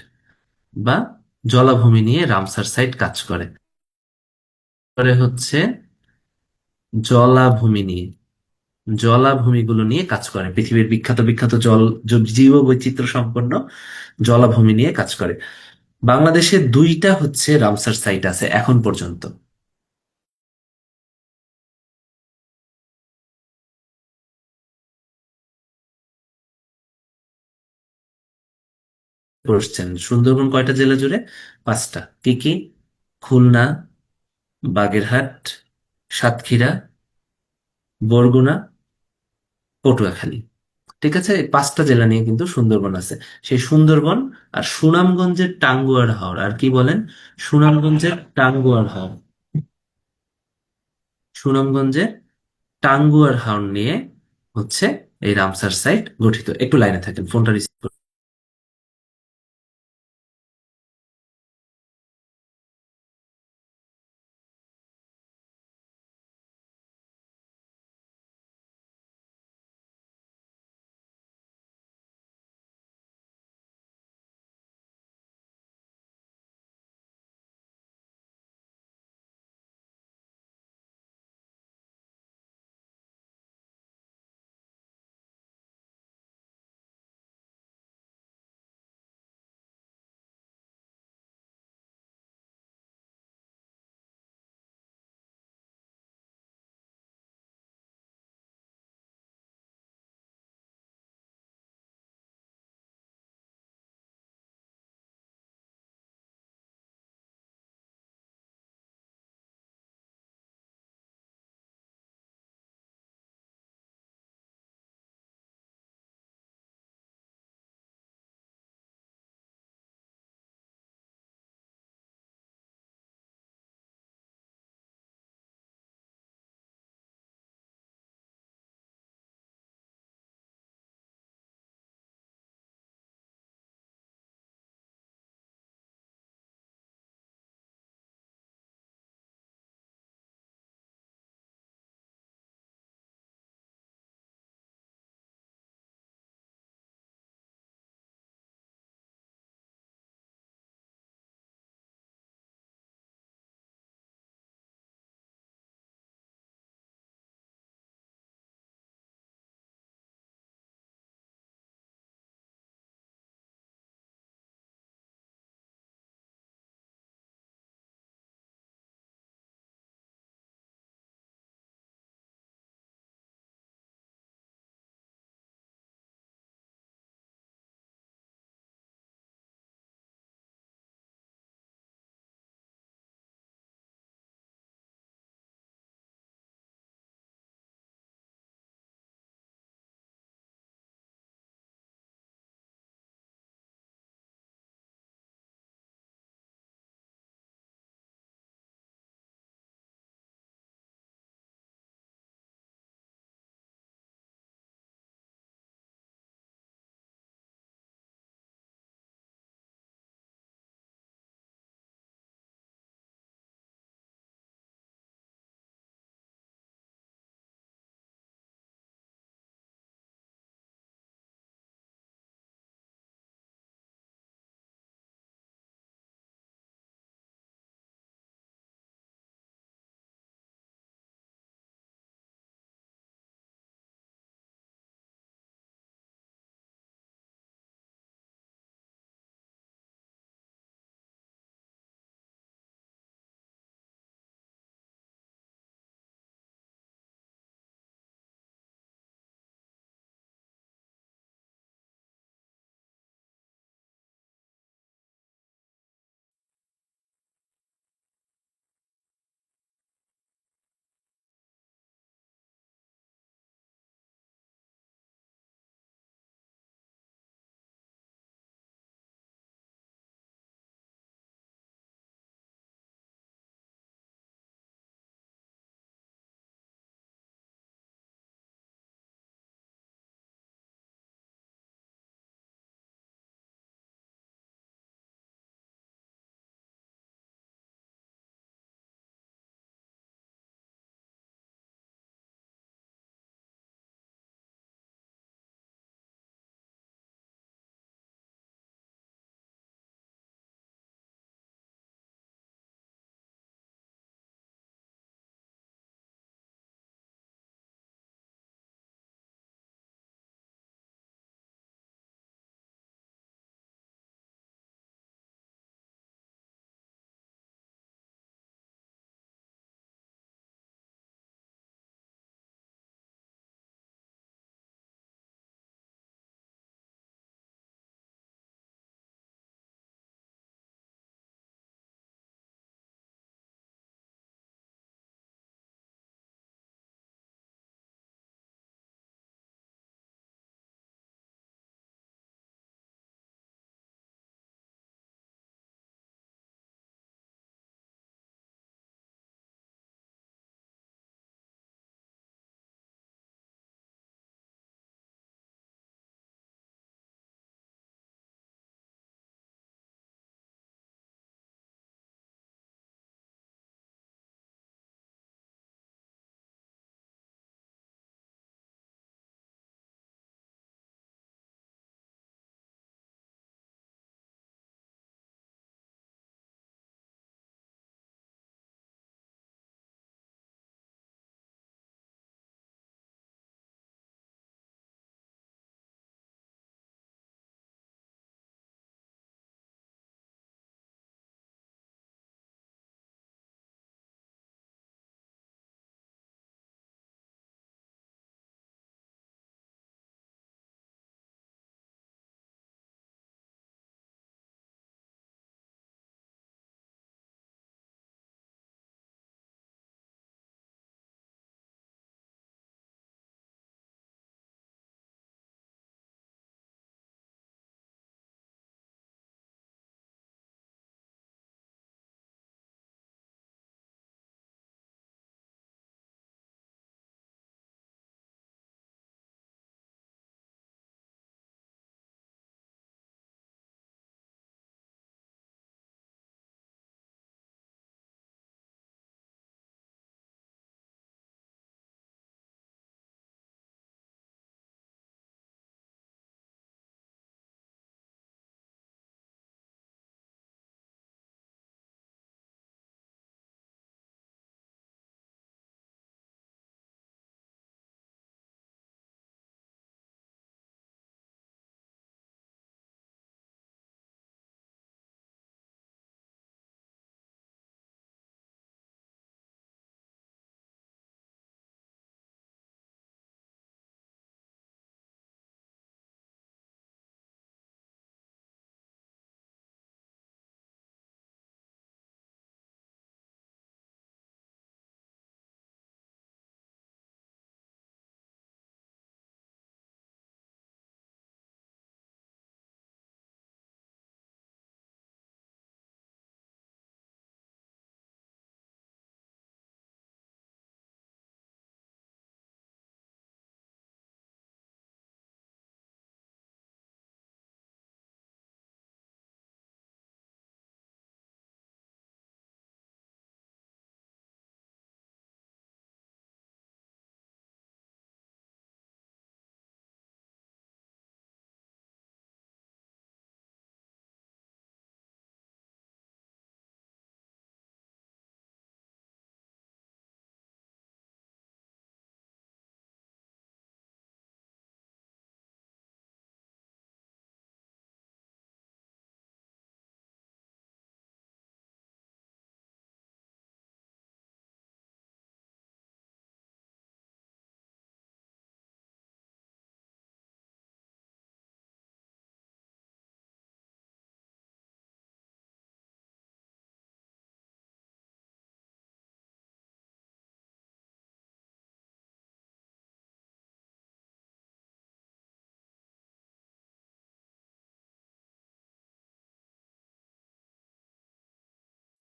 বা জলাভূমি নিয়ে রামসার সাইট কাজ করে। পরে হচ্ছে জলাভূমি নিয়ে, জলাভূমিগুলো নিয়ে কাজ করে, পৃথিবীর বিখ্যাত বিখ্যাত জীব বৈচিত্র্য সম্পন্ন জলাভূমি নিয়ে কাজ করে। বাংলাদেশে দুইটা হচ্ছে রামসার সাইট আছে এখন পর্যন্ত। করছেন সুন্দরবন কয়টা জেলা জুড়ে? 5টা। কি কি? খুলনা, বাগেরহাট, সাতক্ষীরা, বরগুনা, পটুয়াখালী। ঠিক আছে, এই 5টা জেলা নিয়ে কিন্তু সুন্দরবন আছে। সেই সুন্দরবন আর সুনামগঞ্জের টাঙ্গুয়ার হাওর, আর কি বলেন, সুনামগঞ্জের টাঙ্গুয়ার হাওর, সুনামগঞ্জের টাঙ্গুয়ার হাওর নিয়ে হচ্ছে এই রামসার সাইট গঠিত। একটু লাইনে থাকেন, ফোনটা রিসিভ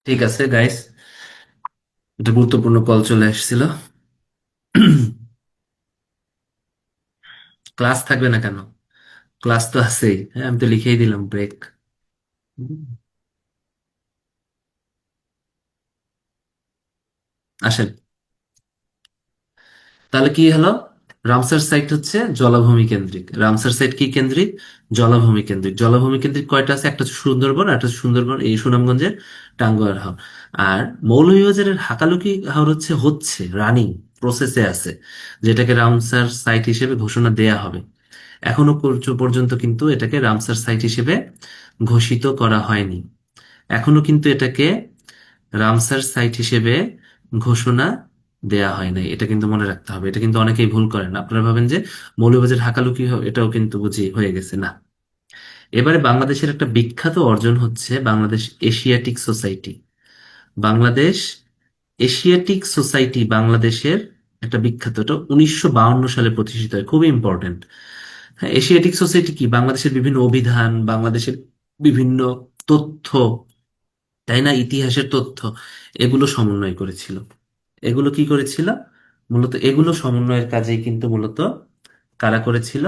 ঠিক আছে গাইস, একটা গুরুত্বপূর্ণ কল চলে আসছিল। ক্লাস থাকবে না কেন? ক্লাস তো আছেই। হ্যাঁ, আমি তো লিখেই দিলাম ব্রেক। আসেন, তাহলে কি হলো? রামসার সাইট হচ্ছে জলাভূমি কেন্দ্রিক। রামসার সাইট কি কেন্দ্রিক? জলাভূমি কেন্দ্রিক। জলাভূমি কেন্দ্রিক কয়টা আছে? একটা হচ্ছে সুন্দরবন, একটা হচ্ছে সুন্দরবন এই সুনামগঞ্জের টাঙ্গুয়ার হাওর। আর মৌলভীবাজারের হাকালুকি হাওর হচ্ছে রানিং প্রসেসে আছে, যেটাকে রামসার সাইট হিসেবে ঘোষণা দেয়া হবে। এখনো পর্যন্ত কিন্তু এটাকে রামসার সাইট হিসেবে ঘোষিত করা হয়নি। এখনো কিন্তু এটাকে রামসার সাইট হিসেবে ঘোষণা দেয়া হয় নাই। এটা কিন্তু মনে রাখতে হবে। এটা কিন্তু অনেকেই ভুল করেন। আপনারা ভাবেন যে মৌলভীবাজার হাকালুকি এটাও কিন্তু বুঝি হয়ে গেছে না। এবারে বাংলাদেশের একটা বিখ্যাত অর্জন হচ্ছে Bangladesh Asiatic society. Bangladesh Asiatic society বাংলাদেশের একটা বিখ্যাত, এটা 1952 সালে প্রতিষ্ঠিত হয়, খুবই ইম্পর্টেন্ট। হ্যাঁ, এশিয়াটিক সোসাইটি কি? বাংলাদেশের বিভিন্ন অভিধান, বাংলাদেশের বিভিন্ন তথ্য, তাই না, ইতিহাসের তথ্য, এগুলো সমন্বয় করেছিল। এগুলো কি করেছিল? মূলত এগুলো সমন্বয়ের কাজেই কিন্তু মূলত কারা করেছিল?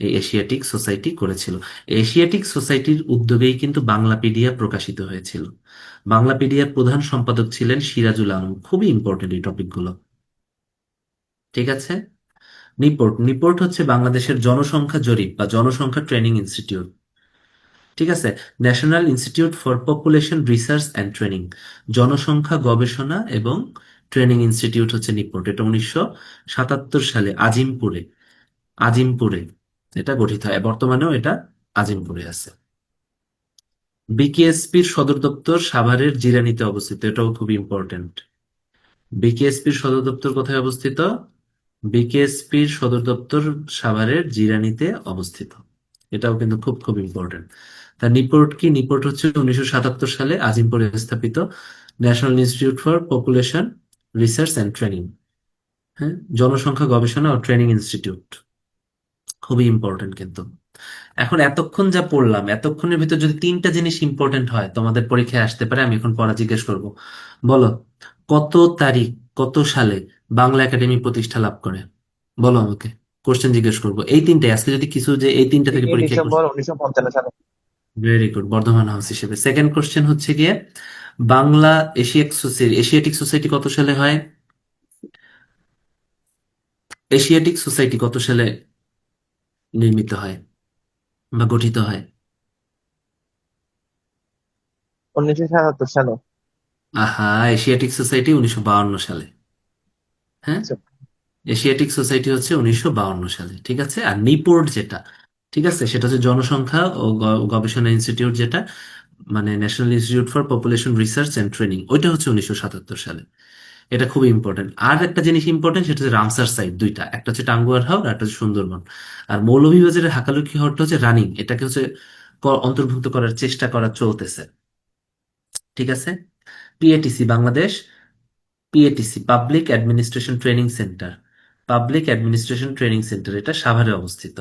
এই এশিয়াটিক সোসাইটি করেছিল। এশিয়াটিক সোসাইটির উদ্যোগেই কিন্তু বাংলাপিডিয়া প্রকাশিত হয়েছিল। বাংলাপিডিয়ার প্রধান সম্পাদক ছিলেন সিরাজুল আলম। খুবই ইম্পর্টেন্ট এই টপিকগুলো। ঠিক আছে। নিপোর্ট, নিপোর্ট হচ্ছে বাংলাদেশের জনসংখ্যা জরিপ বা জনসংখ্যা ট্রেনিং ইনস্টিটিউট। ঠিক আছে। National institute for population research and training, জনসংখ্যা গবেষণা এবং ট্রেনিং ইনস্টিটিউট হচ্ছে নিপোর্ট। এটা 1977 সালে আজিমপুরে এটা গঠিত হয়। বর্তমানেও এটা আজিমপুরে আছে। বিকেএসপির সদর দপ্তর সাভারের জিরানীতে অবস্থিত। এটাও খুব ইম্পর্টেন্ট। বিকেএসপির সদর দপ্তর কোথায় অবস্থিত? বিকেএসপির সদর দপ্তর সাভারের জিরানীতে অবস্থিত। এটাও কিন্তু খুব খুব ইম্পর্টেন্ট। তা নিপোর্ট কি? নিপোর্ট হচ্ছে 1977 সালে আজিমপুরে স্থাপিত national institute for population research and training. হ্যাঁ, জনসংখ্যা গবেষণা ও ট্রেনিং ইনস্টিটিউট, খুবই ইম্পর্টেন্ট কিন্তু। এখন এতক্ষণ যা পড়লাম, এতক্ষণের ভিতর যদি তিনটা জিনিস ইম্পর্টেন্ট হয় তোমাদের পরীক্ষায় আসতে পারে, আমি এখন পড়া জিজ্ঞেস করব। বলো, কত তারিখ, কত সালে বাংলা একাডেমি প্রতিষ্ঠা লাভ করে? বলো আমাকে। কোশ্চেন জিজ্ঞেস করবো এই তিনটে, আজকে যদি কিছু যে এই তিনটা থেকে 3 পরীক্ষায়। ডিসেম্বর 1955 সালে। ভেরি গুড, বর্ধমান হাউস হিসেবে। সেকেন্ড কোশ্চেন হচ্ছে গিয়ে বাংলা এশিয়াটিক সোসাইটি কত সালে হয়? এশিয়াটিক সোসাইটি কত সালে নির্মিত হয় বা গঠিত হয়? 1977 সালে। আহা, এশিয়াটিক সোসাইটি 1952 সালে। হ্যাঁ, আচ্ছা, এশিয়াটিক সোসাইটি হচ্ছে 1952 সালে। ঠিক আছে। আর নিপোর্ট যেটা, ঠিক আছে, সেটা হচ্ছে জনসংখ্যা ও গবেষণা ইনস্টিটিউট, যেটা মানে national institute for population research and training, ওইটা হচ্ছে 1977 সালে। এটা খুবই ইম্পর্টেন্ট। আর একটা জিনিস ইম্পর্টেন্ট, সেটা হচ্ছে রামসার সাইট দুইটা, একটা হচ্ছে টাঙ্গুয়ার হাওর আর একটা হচ্ছে সুন্দরবন। আর মৌলভীবাজারের হাকালুকি হাওরটা হচ্ছে রানিং, এটাকে হচ্ছে অন্তর্ভুক্ত করার চেষ্টা করা চলতেছে। ঠিক আছে। PATC Bangladesh, PATC public administration training centre, public administration training centre, এটা সাভারে অবস্থিত।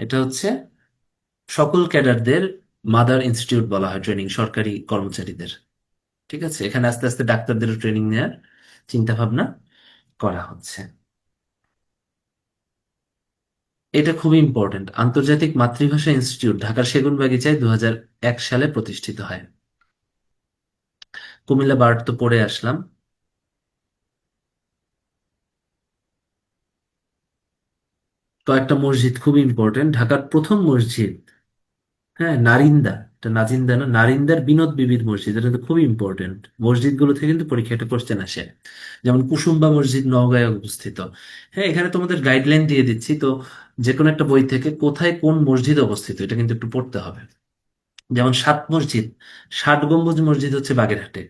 এটা হচ্ছে সকল ক্যাডারদের মাদার ইনস্টিটিউট বলা হয়, ট্রেনিং সরকারি কর্মচারীদের। ঠিক আছে। এখানে আস্তে আস্তে ডাক্তারদেরও ট্রেনিং নেওয়ার চিন্তা ভাবনা করা হচ্ছে। এটা খুবই ইম্পর্টেন্ট। আন্তর্জাতিক মাতৃভাষা ইনস্টিটিউট ঢাকার সেগুনবাগিচায় 2001 সালে প্রতিষ্ঠিত হয়। কুমিল্লা বার্ড তো পড়ে আসলাম। কয়েকটা মসজিদ খুব ইম্পর্টেন্ট। ঢাকার প্রথম মসজিদ, হ্যাঁ, নারিন্দা, এটা নাজিন্দা না, নারিন্দার বিনোদ বিবির মসজিদ, এটা তো খুবই ইম্পর্টেন্ট। মসজিদগুলো থেকে কিন্তু পরীক্ষা একটা কোশ্চেন আসে। যেমন কুসুম্বা মসজিদ নওগাঁয় অবস্থিত। হ্যাঁ, এখানে তোমাদের গাইডলাইন দিয়ে দিচ্ছি তো, যে কোনো একটা বই থেকে কোথায় কোন মসজিদ অবস্থিত এটা কিন্তু একটু পড়তে হবে। যেমন ষাট গম্বুজ মসজিদ হচ্ছে বাগেরহাটে,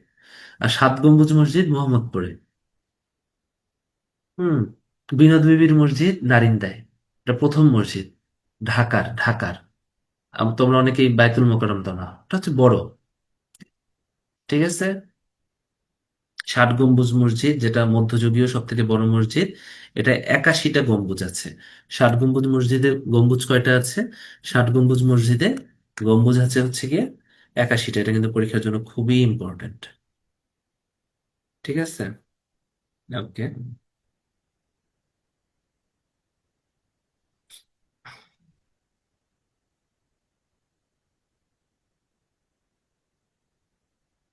আর সাত গম্বুজ মসজিদ মোহাম্মদপুরে। হুম। বিনোদ বিবির মসজিদ নারিন্দায়, এটা প্রথম মসজিদ ঢাকার। তোমরা অনেকেই বাইতুল মোকাররম তো না, এটা হচ্ছে বড়। ঠিক আছে। ষাট গম্বুজ মসজিদ, যেটা মধ্যযুগীয় সব থেকে বড় মসজিদ, এটা 81টা গম্বুজ আছে। ষাট গম্বুজ মসজিদে গম্বুজ কয়টা আছে? ষাট গম্বুজ মসজিদে গম্বুজ আছে হচ্ছে গিয়ে 81টা। এটা কিন্তু পরীক্ষার জন্য খুবই ইম্পর্টেন্ট। ঠিক আছে, ওকে।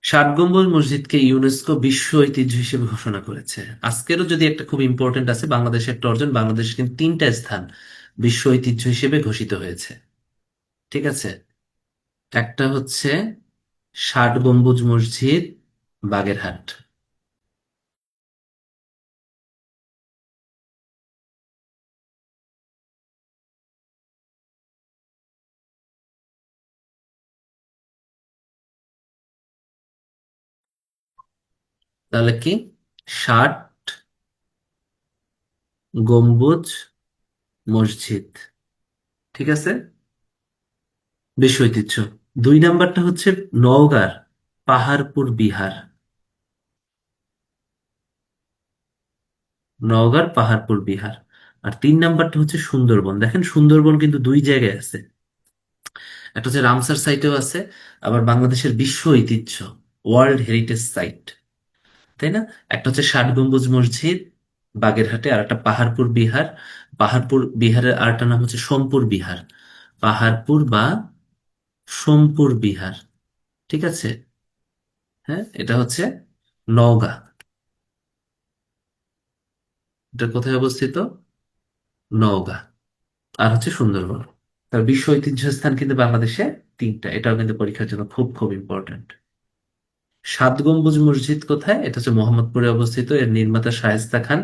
ষাট গম্বুজ মসজিদকে ইউনেস্কো বিশ্ব ঐতিহ্য হিসেবে ঘোষণা করেছে। আজকেরও যদি একটা খুব ইম্পর্টেন্ট আছে, বাংলাদেশের একটা অর্জন, বাংলাদেশের কিন্তু 3টা স্থান বিশ্ব ঐতিহ্য হিসেবে ঘোষিত হয়েছে। ঠিক আছে, একটা হচ্ছে ষাট গম্বুজ মসজিদ, বাগেরহাট। তাহলে কি, ষাট গম্বুজ মসজিদ, ঠিক আছে, বিশ্ব ঐতিহ্য। 2 নাম্বারটা হচ্ছে নওগাঁর পাহাড়পুর বিহার। নওগাঁর পাহাড়পুর বিহার। আর 3 নাম্বারটা হচ্ছে সুন্দরবন। দেখেন সুন্দরবন কিন্তু 2 জায়গায় আছে, একটা হচ্ছে রামসার সাইটেও আছে, আবার বাংলাদেশের বিশ্ব ঐতিহ্য, ওয়ার্ল্ড হেরিটেজ সাইট, তাই না? একটা হচ্ছে ষাট গম্বুজ মসজিদ বাগেরহাটে, আর একটা পাহাড়পুর বিহার। পাহাড়পুর বিহারের আরেকটা নাম হচ্ছে সোমপুর বিহার। পাহাড়পুর বা সোমপুর বিহার, ঠিক আছে। হ্যাঁ, এটা হচ্ছে নওগাঁ। এটা কোথায় অবস্থিত? নওগাঁ। আর হচ্ছে সুন্দরবন। তার বিশ্ব ঐতিহ্য স্থান কিন্তু বাংলাদেশে 3টা, এটাও কিন্তু পরীক্ষার জন্য খুব খুব ইম্পর্টেন্ট। সাত গম্বুজ মসজিদ কোথায়? এটা হচ্ছে মোহাম্মদপুরে অবস্থিত। এর নির্মাতা শায়েস্তা খান।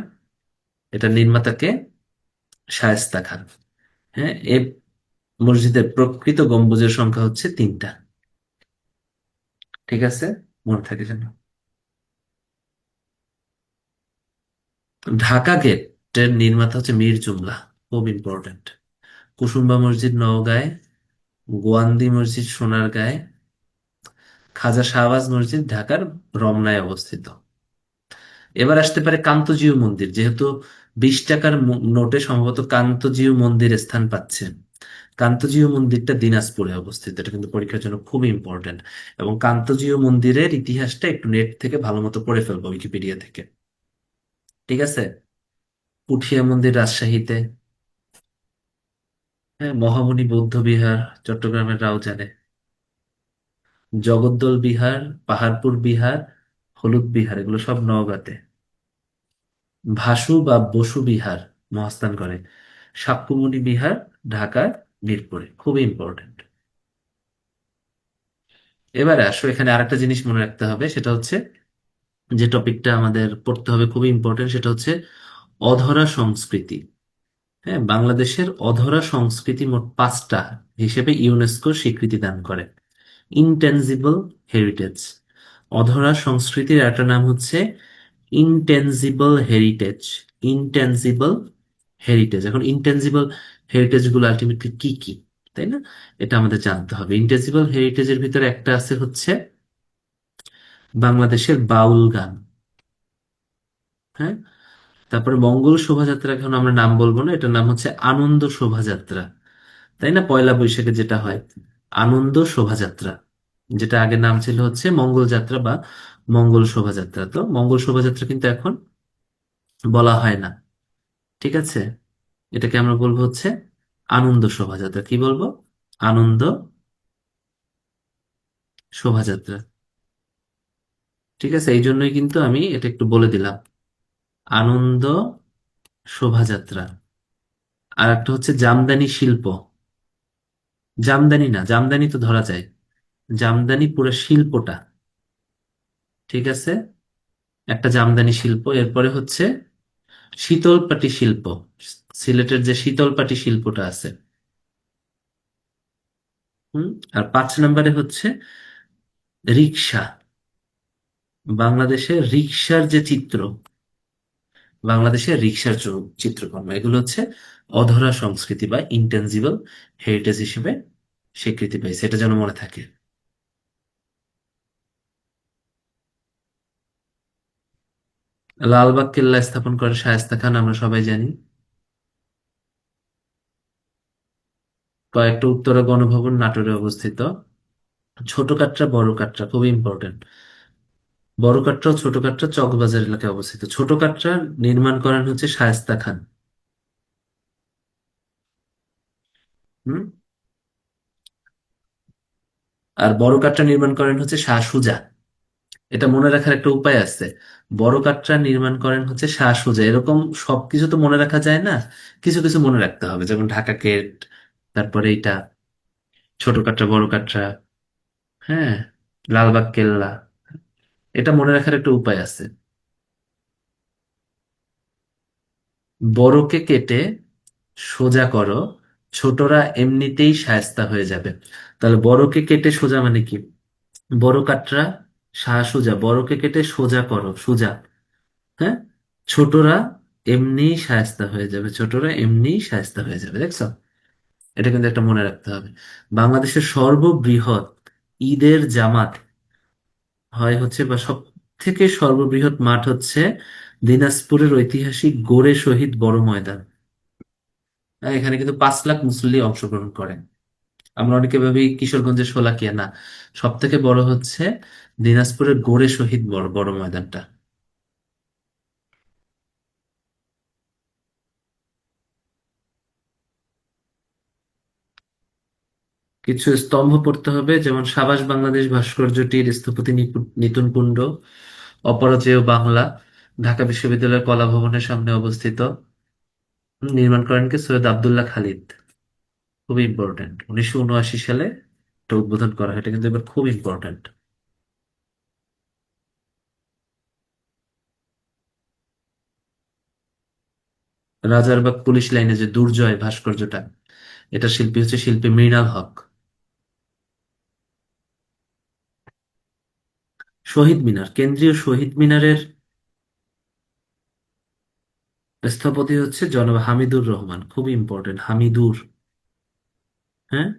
এটা নির্মাতাকে শায়েস্তা খান। হ্যাঁ, এই মসজিদের প্রকৃত গম্বুজের সংখ্যা হচ্ছে 3টা। ঠিক আছে, মনে থাকে যেন। ঢাকা গেটের নির্মাতা হচ্ছে মীর জুমলা, খুব ইম্পর্টেন্ট। কুসুম্বা মসজিদ নওগাঁয়, গোয়ান্দি মসজিদ সোনারগাঁয়ে, খাজা শাহবাজ মসজিদ ঢাকার রমনায় অবস্থিত। এবার আসতে পারে কান্তজিউ মন্দির, যেহেতু 20 টাকার নোটে সম্ভবত কান্তজিউ মন্দির স্থান পাচ্ছে। কান্তজিউ মন্দিরটা দিনাজপুরে অবস্থিত। এটা কিন্তু পরীক্ষার জন্য খুবই ইম্পর্টেন্ট। এবং কান্তজিউ মন্দিরের ইতিহাসটা একটু নেট থেকে ভালো মতো পড়ে ফেলবো, উইকিপিডিয়া থেকে। ঠিক আছে, পুঠিয়া মন্দির রাজশাহীতে। হ্যাঁ, মহামণি বৌদ্ধ বিহার চট্টগ্রামের রাউজানে। জগদ্দল বিহার, পাহাড়পুর বিহার, হলুদ বিহার, এগুলো সব নওগাঁতে। ভাসু বা বসু বিহার মহাস্থানগড়ে। সাক্কুমুনি বিহার ঢাকার মিরপুরে, খুবই ইম্পর্টেন্ট। এবারে আসো, এখানে আরেকটা জিনিস মনে রাখতে হবে, সেটা হচ্ছে যে টপিকটা আমাদের পড়তে হবে, খুবই ইম্পর্টেন্ট, সেটা হচ্ছে অধরা সংস্কৃতি। হ্যাঁ, বাংলাদেশের অধরা সংস্কৃতি মোট 5টা হিসেবে ইউনেস্কো স্বীকৃতি দান করে। ইনটেনজিবল হেরিটেজ, অধরা সংস্কৃতির একটা নাম হচ্ছে ইনটেনজিবল হেরিটেজ। Intangible heritage. এখন ইনটেনজিবল হেরিটেজ গুলো আলটিমেটলি কি কি, তাই না? এটা আমাদের জানতে হবে। ইনটেনজিবল হেরিটেজের ভিতরে একটা আছে হচ্ছে বাংলাদেশের বাউল গান। হ্যাঁ, তারপরে মঙ্গল শোভাযাত্রা, এখন আমরা নাম বলবো না, এটার নাম হচ্ছে আনন্দ শোভাযাত্রা, তাই না? পয়লা বৈশাখে যেটা হয়, আনন্দ শোভাযাত্রা, যেটা আগের নাম ছিল হচ্ছে মঙ্গল যাত্রা বা মঙ্গল শোভাযাত্রা। তো মঙ্গল শোভাযাত্রা কিন্তু এখন বলা হয় না, ঠিক আছে। এটাকে আমরা বলবো হচ্ছে আনন্দ শোভাযাত্রা। কি বলবো? আনন্দ শোভাযাত্রা। ঠিক আছে, এই জন্যই কিন্তু আমি এটা একটু বলে দিলাম, আনন্দ শোভাযাত্রা। আর একটা হচ্ছে জামদানি শিল্প। জামদানি না, জামদানি তো ধরা যায়, জামদানি পুরো শিল্পটা, ঠিক আছে, একটা জামদানি শিল্প। এরপরে হচ্ছে শীতলপাটি শিল্প, সিলেটের যে শীতলপাটি শিল্পটা আছে। হুম। আর 5 নম্বরে হচ্ছে রিক্সা। বাংলাদেশের রিক্সার যে চিত্র, বাংলাদেশের রিক্সার চিত্রকর্ম, এগুলো হচ্ছে অধরা সংস্কৃতি বা ইনটেনজিবল হেরিটেজ হিসেবে স্বীকৃতি পেয়েছে। এটা যেন মনে থাকে। লালবাগ কেল্লা স্থাপন করে শায়েস্তা খান, আমরা সবাই জানি। কয়েকটা উত্তরা গণভবন নাটোরে অবস্থিত। ছোট কাটরা বড় কাটরা খুব ইম্পর্টেন্ট। বড় কাটরা ও ছোট কাটরা চকবাজার এলাকায় অবস্থিত। ছোট কাটরা নির্মাণ করেন হচ্ছে শায়েস্তা খান। হুম। আর বড় কাটরা নির্মাণ করেন হচ্ছে শাহ সুজা। এটা মনে রাখার একটা উপায় আছে। বড় কাটরা নির্মাণ করেন হচ্ছে শাহ সুজা। এরকম সবকিছু তো মনে রাখা যায় না, কিছু কিছু মনে রাখতে হবে, যেমন ঢাকা গেট, তারপরে এইটা ছোট কাটরা বড় কাটরা, হ্যাঁ, লালবাগ কেল্লা। এটা মনে রাখার একটা উপায় আছে। বড়কে কেটে সোজা করো, ছোটরা এমনিতেই শায়েস্তা হয়ে যাবে। তাহলে বড়কে কেটে সোজা মানে কি? বড় কাটরা শাহ সোজা, বড়কে কেটে সোজা করো, সোজা, হ্যাঁ, ছোটরা এমনিই শায়েস্তা হয়ে যাবে, ছোটরা এমনিই শায়েস্তা হয়ে যাবে, দেখছো? এটা কিন্তু একটা মনে রাখতে হবে। বাংলাদেশের সর্ববৃহৎ ঈদের জামাত হয় হচ্ছে, বা সব থেকে সর্ববৃহৎ মাঠ হচ্ছে দিনাজপুরের ঐতিহাসিক গোরে শহীদ বড় ময়দান। এখানে কিন্তু 5 লাখ মুসল্লি অংশগ্রহণ করেন। আমরা অনেকে ভাবি কিশোরগঞ্জের শোলাকিয়া, না, সব থেকে বড় হচ্ছে দিনাজপুরের গোরে শহীদ বড় বড় ময়দানটা। কিছু স্তম্ভ পড়তে হবে, যেমন সাবাস বাংলাদেশ ভাস্কর্যটির স্থপতি নিতুন কুণ্ড, অপরাজেয় বাংলা, ঢাকা বিশ্ববিদ্যালয়ের কলা ভবনের সামনে অবস্থিত। নির্মাণ করেন কে? সৈয়দ আবদুল্লাহ খালিদ। খুব ইম্পর্টেন্ট, 1979 সালে এটা উদ্বোধন করা হয়। এটা কিন্তু এবার খুব ইম্পর্টেন্ট। রাজারবাগ পুলিশ লাইনে যে দুর্জয় ভাস্কর্যটা, এটা শিল্পী হচ্ছে শিল্পী মৃণাল হক। শহীদ মিনার, কেন্দ্রীয় শহীদ মিনারের স্থপতি হচ্ছে জনাব হামিদুর রহমান। খুব ইম্পর্টেন্ট, হামিদুর। হ্যাঁ।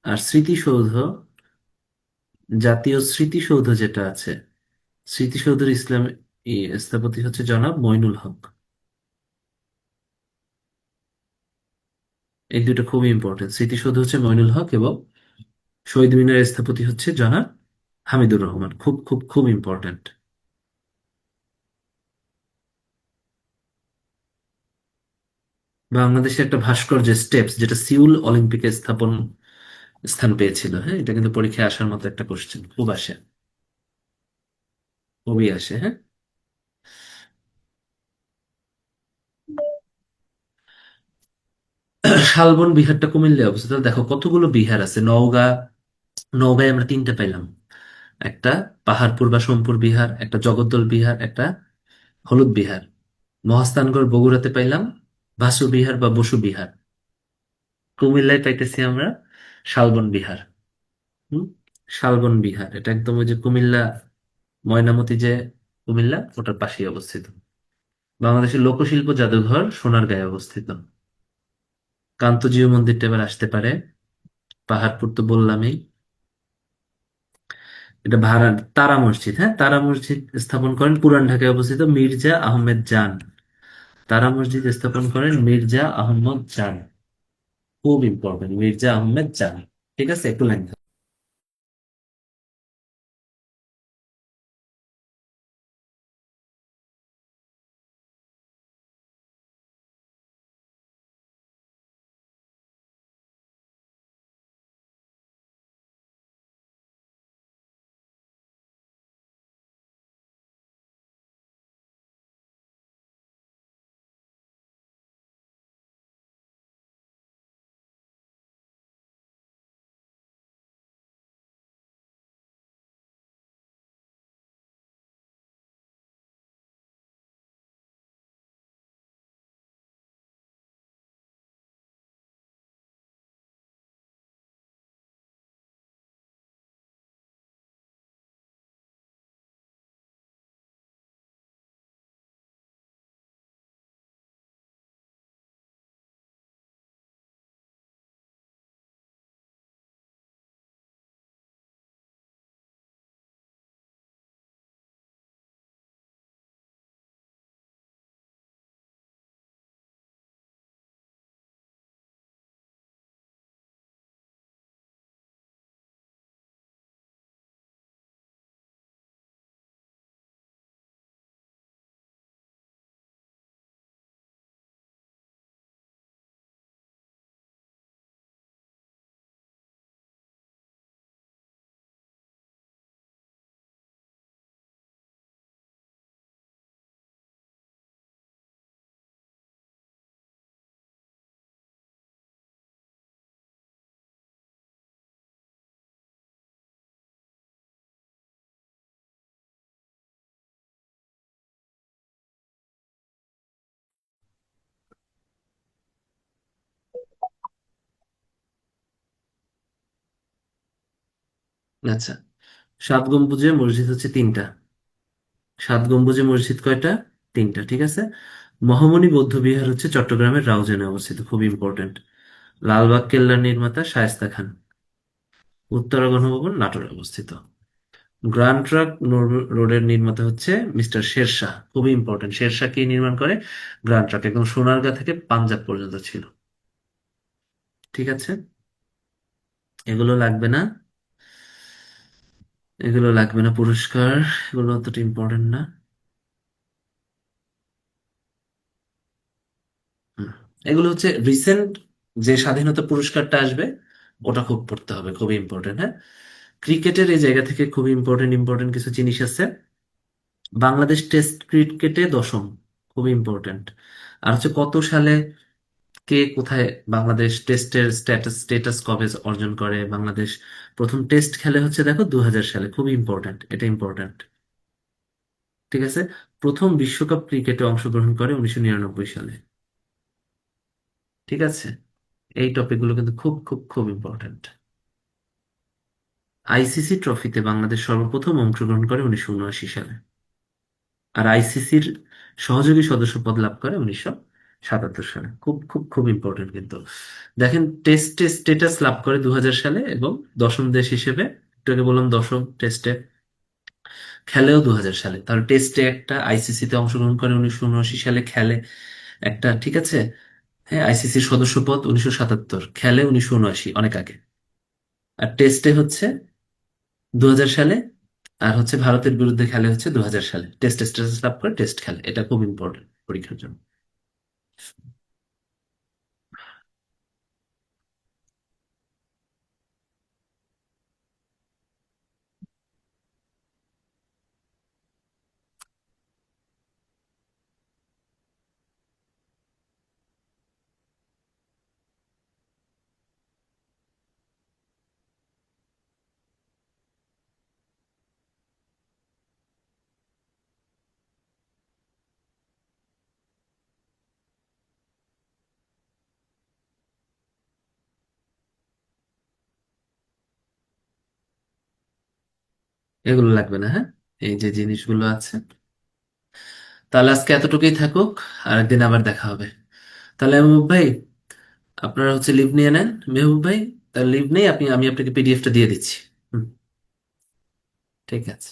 আর স্মৃতিসৌধ, জাতীয় স্মৃতিসৌধ যেটা আছে, স্মৃতিসৌধের স্থপতি হচ্ছে জনাব মইনুল হক। এই দুটো খুব ইম্পর্টেন্ট। স্মৃতিসৌধ হচ্ছে মইনুল হক, এবং শহীদ মিনারের স্থপতি হচ্ছে জনাব হামিদুর রহমান। খুব খুব খুব ইম্পর্টেন্ট। বাংলাদেশে একটা ভাস্কর্য স্টেপস, যেটা সিউল অলিম্পিকে স্থান পেয়েছিল। হ্যাঁ, এটা কিন্তু পরীক্ষায় আসার মতো একটা কোশ্চেন, খুব আসে, খুবই আসে। হ্যাঁ। শালবন বিহারটা কুমিল্লায় অবস্থিত। তাহলে দেখো কতগুলো বিহার আছে। নওগাঁয় আমরা 3টা পাইলাম। একটা পাহাড়পুর বা সোমপুর বিহার, একটা জগদ্দল বিহার, একটা হলুদ বিহার। মহাস্থানগড় বগুড়াতে পাইলাম ভাসু বিহার বা বসু বিহার। কুমিল্লায় পাইতেছি আমরা শালবন বিহার। হুম। শালবন বিহার এটা একদম ওই যে কুমিল্লা ময়নামতি যে কুমিল্লা, ওটার পাশেই অবস্থিত। বাংলাদেশের লোকশিল্প জাদুঘর সোনারগাঁয়ে অবস্থিত। কান্তজিউ মন্দিরটা এবার আসতে পারে। পাহাড়পুর তো বললামই। এটা ভাড়া তারা মসজিদ, হ্যাঁ, তারা মসজিদ স্থাপন করেন পুরান ঢাকায় অবস্থিত মির্জা আহমেদ জান। তারা মসজিদ স্থাপন করেন মির্জা আহমদ জান। খুব ইম্পর্টেন্ট, মির্জা আহমেদ জান। ঠিক আছে, একটু লাইন আচ্ছা, সাত গম্বুজের মসজিদ হচ্ছে তিনটা। সাত গম্বুজের মসজিদ কয়টা? তিনটা, ঠিক আছে। মহামণি বৌদ্ধ বিহার হচ্ছে চট্টগ্রামের রাউজানে অবস্থিত, খুব ইম্পর্টেন্ট। লালবাগ কেল্লার নির্মাতা শায়েস্তা খান। উত্তরা গণভবন নাটোরে অবস্থিত। গ্র্যান্ড ট্রাঙ্ক রোডের নির্মাতা হচ্ছে মিস্টার শেরশাহ, খুবই ইম্পর্টেন্ট। শেরশাহ কি নির্মাণ করে? গ্র্যান্ড ট্রাঙ্ক, একদম সোনারগাঁ থেকে পাঞ্জাব পর্যন্ত ছিল। ঠিক আছে, এগুলো লাগবে না, এগুলো লাগবে না পুরস্কার, এগুলো অতটা ইম্পর্টেন্ট না। হুম। এগুলো হচ্ছে রিসেন্ট যে স্বাধীনতা পুরস্কারটা আসবে, ওটা খুব পড়তে হবে, খুবই ইম্পর্টেন্ট। হ্যাঁ, ক্রিকেটের এই জায়গা থেকে খুবই ইম্পর্টেন্ট ইম্পর্টেন্ট কিছু জিনিস আছে। বাংলাদেশ টেস্ট ক্রিকেটে দশম, খুবই ইম্পর্টেন্ট। আর হচ্ছে কত সালে কে কোথায় বাংলাদেশ টেস্টের স্টেটাস কবে অর্জন করে, বাংলাদেশ প্রথম টেস্ট খেলে হচ্ছে দেখো 2000 সালে, খুবই ইম্পর্টেন্ট, এটা ইম্পর্টেন্ট। ঠিক আছে, প্রথম বিশ্বকাপ ক্রিকেটে অংশগ্রহণ করে 1999 সালে। ঠিক আছে, এই টপিকগুলো কিন্তু খুব খুব খুব ইম্পর্টেন্ট। আইসিসি ট্রফিতে বাংলাদেশ সর্বপ্রথম অংশগ্রহণ করে 1979 সালে। আর আইসিসির সহযোগী সদস্য পদ লাভ করে 1977 সালে। খুব খুব খুব ইম্পর্টেন্ট কিন্তু। দেখেন, টেস্টে স্টেটাস লাভ করে 2000 সালে, এবং দশম দেশ হিসেবে, একটু আগে বললাম দশম টেস্টে খেলেও 2000 সালে। তাহলে টেস্টে একটা, আইসিসিতে অংশগ্রহণ করে 1979 সালে, খেলে একটা, ঠিক আছে। হ্যাঁ, আইসিসির সদস্যপদ 1977, খেলে 1979, অনেক আগে। আর টেস্টে হচ্ছে 2000 সালে, আর হচ্ছে ভারতের বিরুদ্ধে খেলে হচ্ছে 2000 সালে। টেস্ট স্ট্যাটাস লাভ করে টেস্ট খেলে, এটা খুব ইম্পর্টেন্ট পরীক্ষার জন্য। এগুলো লাগবে না, হ্যাঁ, এই যে জিনিসগুলো আছে। তাহলে আজকে এতটুকুই থাকুক, আরেকদিন আবার দেখা হবে। তাহলে মেহবুব ভাই, আপনারা হচ্ছে লিভ নিয়ে নেন। মেহবুব ভাই, তাহলে লিভ নেই, আমি আপনাকে পিডিএফটা দিয়ে দিচ্ছি। হুম, ঠিক আছে।